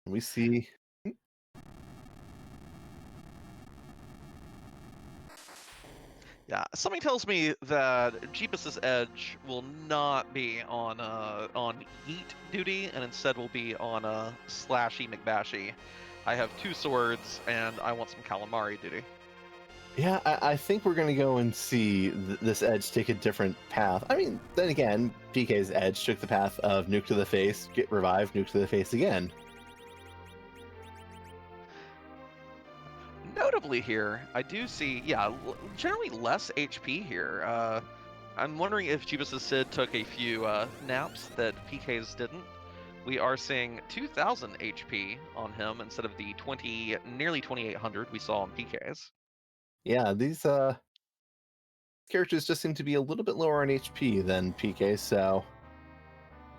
We see... Yeah, something tells me that Jeebus's edge will not be on yeet duty, and instead will be on slashy McBashy. I have 2 swords, and I want some calamari duty. Yeah, I think we're going to go and see this edge take a different path. I mean, then again, PK's edge took the path of nuke to the face, get revived, nuke to the face again. Notably here, I do see, yeah, generally less HP here. I'm wondering if Jeebus' Sid took a few naps that PK's didn't. We are seeing 2,000 HP on him instead of the nearly 2,800 we saw on PK's. Yeah, these characters just seem to be a little bit lower on HP than PK, so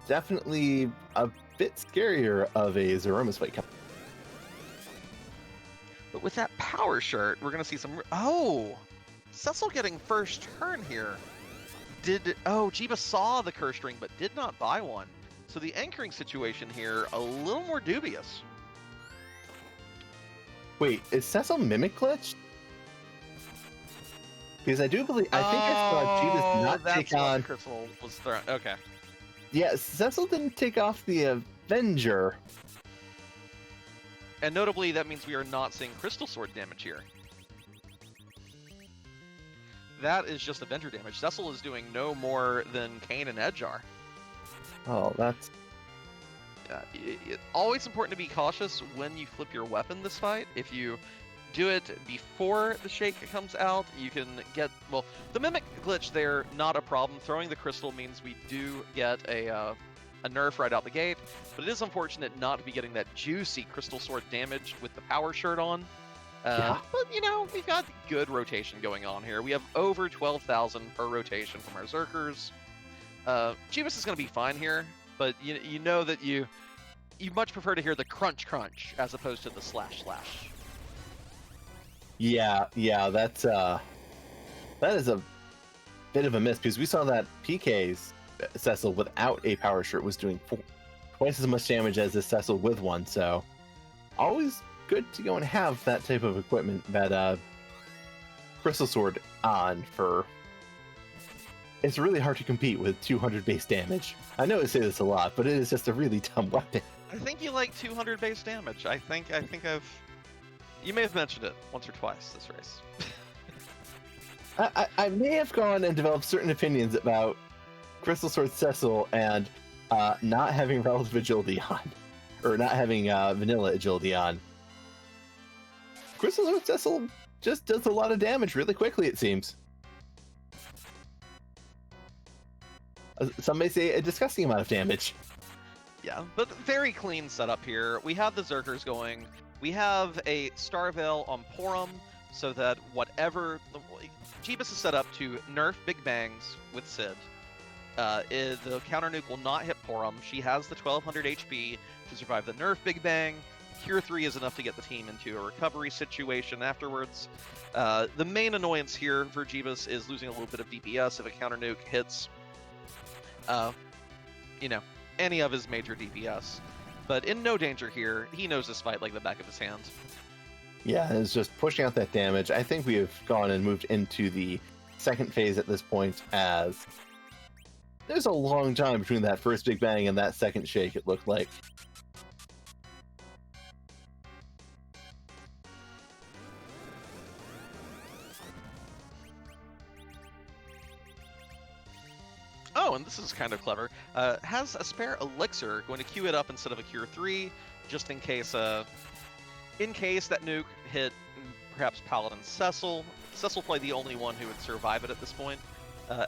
definitely a bit scarier of a Zeromus fight coming. But with that power shirt, we're gonna see some. Oh, Cecil getting first turn here. Jeebus saw the curse ring but did not buy one. So the anchoring situation here a little more dubious. Wait, is Cecil Mimic glitched? Because I do believe, I think I saw Jeebus not that's take what on. the crystal was thrown. Okay. Yeah, Cecil didn't take off the Avenger. And notably, that means we are not seeing Crystal Sword damage here. That is just Avenger damage. Cecil is doing no more than Kane and Edge are. Oh, that's. Always important to be cautious when you flip your weapon this fight. If you do it before the shake comes out, you can get, well, the Mimic glitch there, not a problem. Throwing the crystal means we do get a nerf right out the gate, but it is unfortunate not to be getting that juicy Crystal Sword damage with the power shirt on. Yeah. But, you know, we've got good rotation going on here. We have over 12,000 per rotation from our Zerkers. Jeebus is going to be fine here, but you know that you much prefer to hear the crunch crunch as opposed to the slash slash. Yeah, that is a bit of a miss, because we saw that PK's Cecil without a power shirt was doing twice as much damage as this Cecil with one, so always good to go and have that type of equipment, that Crystal Sword on for. It's really hard to compete with 200 base damage. I know I say this a lot, but it is just a really dumb weapon. I think you like 200 base damage. I think you may have mentioned it once or twice this race. I may have gone and developed certain opinions about Crystal Sword Cecil and not having relative agility on, or not having vanilla agility on. Crystal Sword Cecil just does a lot of damage really quickly, it seems. Some may say a disgusting amount of damage. Yeah, but very clean setup here. We have the Zerkers going. We have a Star Veil on Porum, so that whatever... Jeebus is set up to nerf Big Bangs with Sid. The counter nuke will not hit Porum. She has the 1200 HP to survive the nerf Big Bang. Cure 3 is enough to get the team into a recovery situation afterwards. The main annoyance here for Jeebus is losing a little bit of DPS if a counter nuke hits, any of his major DPS. But in no danger here. He knows this fight like the back of his hand. Yeah, it's just pushing out that damage. I think we have gone and moved into the second phase at this point, as there's a long time between that first Big Bang and that second shake, it looked like. Oh, and this is kind of clever. Has a spare elixir, going to queue it up instead of a Cure 3, just in case that nuke hit perhaps Paladin Cecil. Cecil probably the only one who would survive it at this point.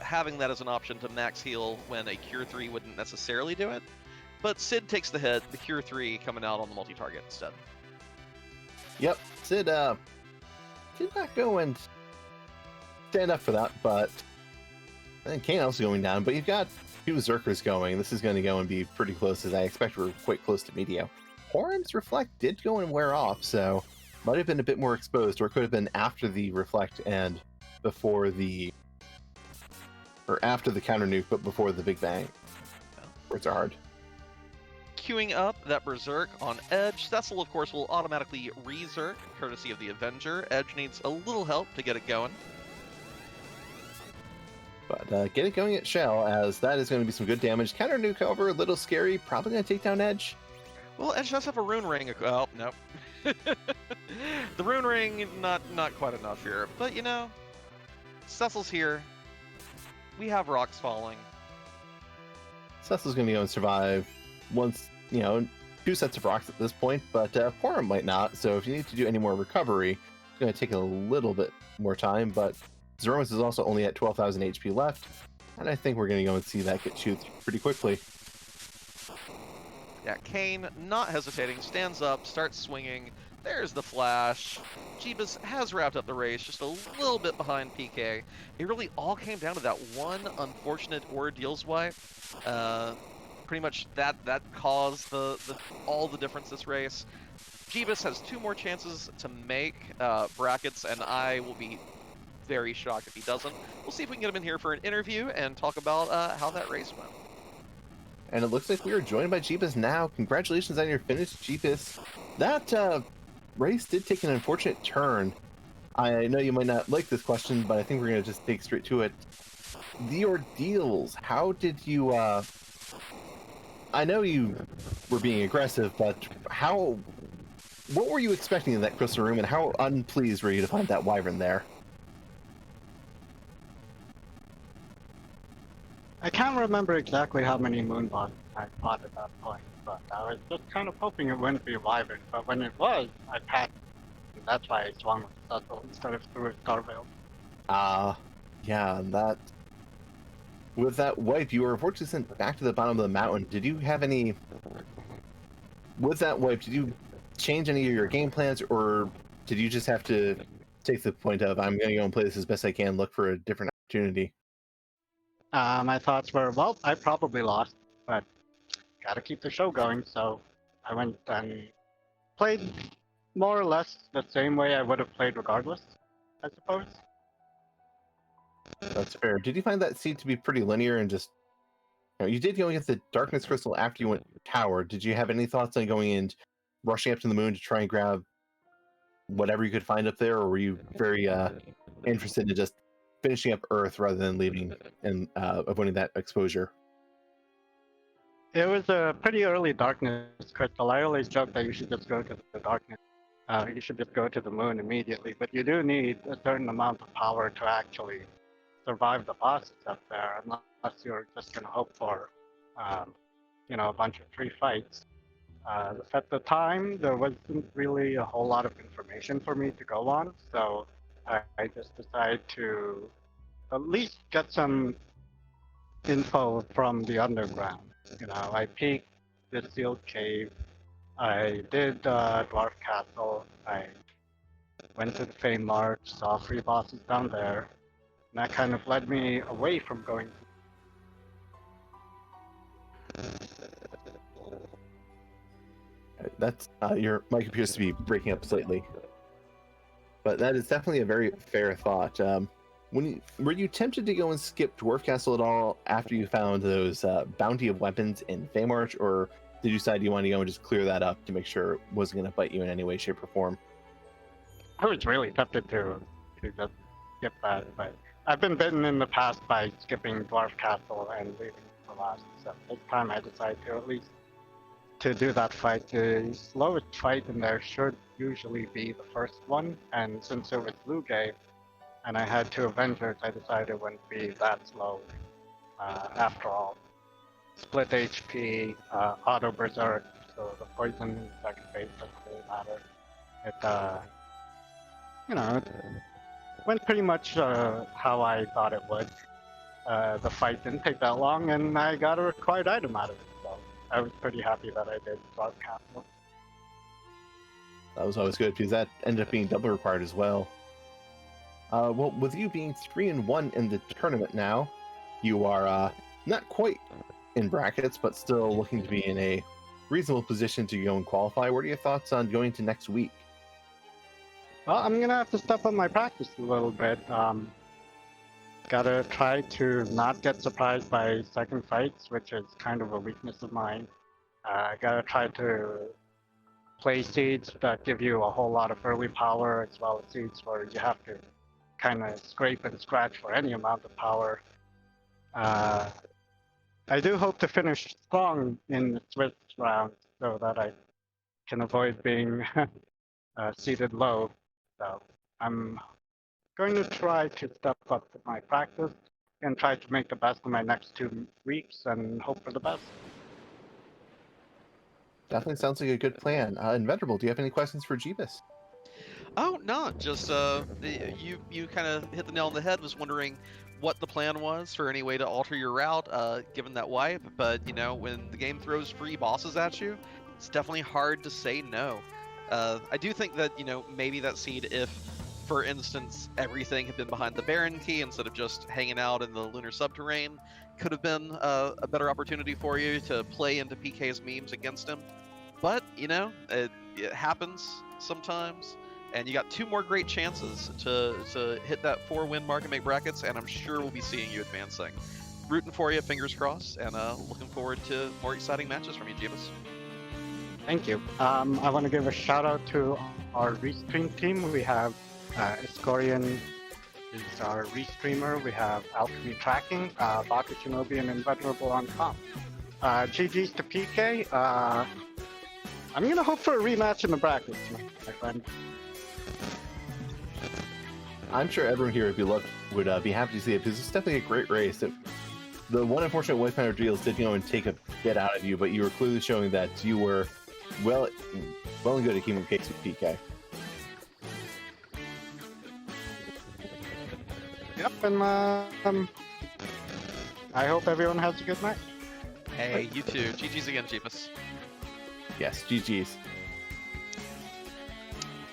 Having that as an option to max heal when a Cure 3 wouldn't necessarily do it. But Sid takes the hit, the Cure 3 coming out on the multi-target instead. Yep, Sid did not go and stand up for that, but I think Kane also going down, but you've got two Zerkers going. This is going to go and be pretty close, as I expect we're quite close to Medio. Porum's Reflect did go and wear off, so might have been a bit more exposed, or it could have been after the Reflect and before the... or after the counter nuke, but before the Big Bang. Words are hard. Queuing up that Berserk on Edge. Cecil, of course, will automatically re-Zerk, courtesy of the Avenger. Edge needs a little help to get it going. But get it going at Shell, as that is going to be some good damage. Counter nuke, however, a little scary. Probably going to take down Edge. Well, Edge does have a Rune Ring. Oh, no. The Rune Ring, not quite enough here. But, Cecil's here. We have rocks falling. Cecil's going to go and survive once, two sets of rocks at this point, but Porum might not. So if you need to do any more recovery, it's going to take a little bit more time, but Zeromus is also only at 12,000 HP left, and I think we're going to go and see that get chewed pretty quickly. Yeah, Kane, not hesitating, stands up, starts swinging. There's the flash. Jeebus has wrapped up the race, just a little bit behind PK. It really all came down to that one unfortunate ordeals wipe. Pretty much that caused all the difference this race. Jeebus has 2 more chances to make brackets, and I will be very shocked if he doesn't. We'll see if we can get him in here for an interview and talk about how that race went. And it looks like we are joined by Jeebus now. Congratulations on your finish, Jeebus. That race did take an unfortunate turn. I know you might not like this question, but I think we're going to just take straight to it. The ordeals, how did you... I know you were being aggressive, but what were you expecting in that crystal room, and how unpleased were you to find that wyvern there? I can't remember exactly how many moonbots I fought at that point, but I was just kind of hoping it wouldn't be a wyvern. But when it was, I passed, and that's why I swung with the Cecil instead of through a Starveil. Yeah, that... With that wipe, you were unfortunately sent back to the bottom of the mountain. Did you have any... With that wipe, did you change any of your game plans, or did you just have to take the point of, I'm going to go and play this as best I can, look for a different opportunity? My thoughts were, well, I probably lost, but gotta keep the show going, so I went and played more or less the same way I would have played regardless, I suppose. That's fair. Did you find that seed to be pretty linear and just... You did go and get the darkness crystal after you went tower. Did you have any thoughts on going and rushing up to the moon to try and grab whatever you could find up there, or were you very interested in just finishing up Earth rather than leaving and avoiding that exposure? It was a pretty early darkness crystal. I always joke that you should just go to the darkness. You should just go to the moon immediately, but you do need a certain amount of power to actually survive the bosses up there, unless you're just going to hope for, a bunch of free fights. At the time, there wasn't really a whole lot of information for me to go on, so I just decided to at least get some info from the underground. I peeked the sealed cave, I did Dwarf Castle, I went to the Fame March, saw 3 bosses down there, and that kind of led me away from going. That's your mic appears to be breaking up slightly, but that is definitely a very fair thought. Were you tempted to go and skip Dwarf Castle at all after you found those bounty of weapons in Feymarch, or did you decide you wanted to go and just clear that up to make sure it wasn't going to bite you in any way, shape, or form? I was really tempted to just skip that, but I've been bitten in the past by skipping Dwarf Castle and leaving for last, so this time I decided to at least to do that fight. The slowest fight in there should usually be the first one, and since it was Lugae, and I had 2 Avengers, I decided it wouldn't be that slow after all. Split HP, auto berserk, so the poison in the second phase doesn't really matter. It went pretty much how I thought it would. The fight didn't take that long, and I got a required item out of it, so I was pretty happy that I did Dwarf Castle. That was always good, because that ended up being double required as well. Well, with you being 3-1 in the tournament now, you are not quite in brackets, but still looking to be in a reasonable position to go and qualify. What are your thoughts on going to next week? Well, I'm gonna have to step up my practice a little bit. Gotta try to not get surprised by second fights, which is kind of a weakness of mine. Gotta try to play seeds that give you a whole lot of early power, as well as seeds where you have to kind of scrape and scratch for any amount of power. I do hope to finish strong in the Swiss round so that I can avoid being seated low. So I'm going to try to step up my practice and try to make the best of my next 2 weeks and hope for the best. Definitely sounds like a good plan. Inveterable, do you have any questions for Jeebus? Oh, no, just you kind of hit the nail on the head. Was wondering what the plan was for any way to alter your route, given that wipe. But when the game throws free bosses at you, it's definitely hard to say no. I do think that, maybe that seed, if, for instance, everything had been behind the Baron key instead of just hanging out in the lunar subterrane, could have been a better opportunity for you to play into PK's memes against him. But, it happens sometimes. And you got 2 more great chances to hit that 4-win mark and make brackets, and I'm sure we'll be seeing you advancing. Rooting for you, fingers crossed, and looking forward to more exciting matches from you, Jeebus. Thank you. I want to give a shout out to our restream team. We have Escorian is our restreamer. We have Alchemy Tracking, Baka Shinobi, and Inveterable on comp. GG's to PK. I'm going to hope for a rematch in the brackets, my friend. I'm sure everyone here, if you look, would be happy to see it because it's definitely a great race. The one unfortunate white powder deals did go and take a bit out of you, but you were clearly showing that you were well and good at keeping pace with PK. Yep, and I hope everyone has a good night. Hey, you too. GG's again, Jeebus. Yes, GG's.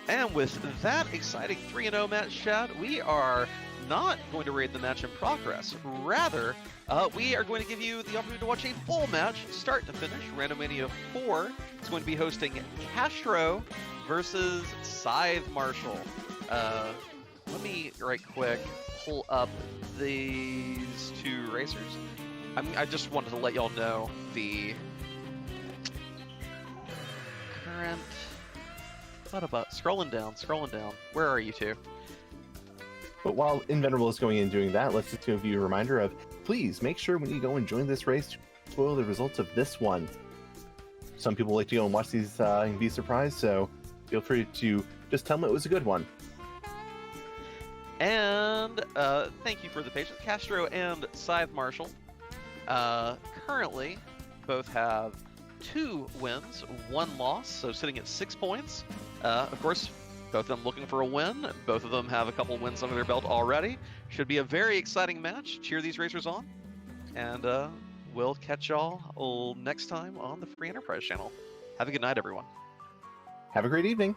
And with that exciting 3-0 match, chat, we are not going to rate the match in progress. Rather, we are going to give you the opportunity to watch a full match, start to finish. Randomania 4 is going to be hosting Castro versus Scythe Marshall. Let me, right quick, pull up these 2 racers. I just wanted to let y'all know the current... What about scrolling down? Where are you 2? But while Invenerable is going in and doing that, let's just give you a reminder of, please make sure when you go and join this race, to spoil the results of this one. Some people like to go and watch these and be surprised, so feel free to just tell them it was a good one. And thank you for the patience. Castro and Scythe Marshall currently both have 2 wins, 1 loss, so sitting at 6 points. Of course, both of them looking for a win. Both of them have a couple wins under their belt already. Should be a very exciting match. Cheer these racers on. And we'll catch y'all next time on the Free Enterprise channel. Have a good night, everyone. Have a great evening.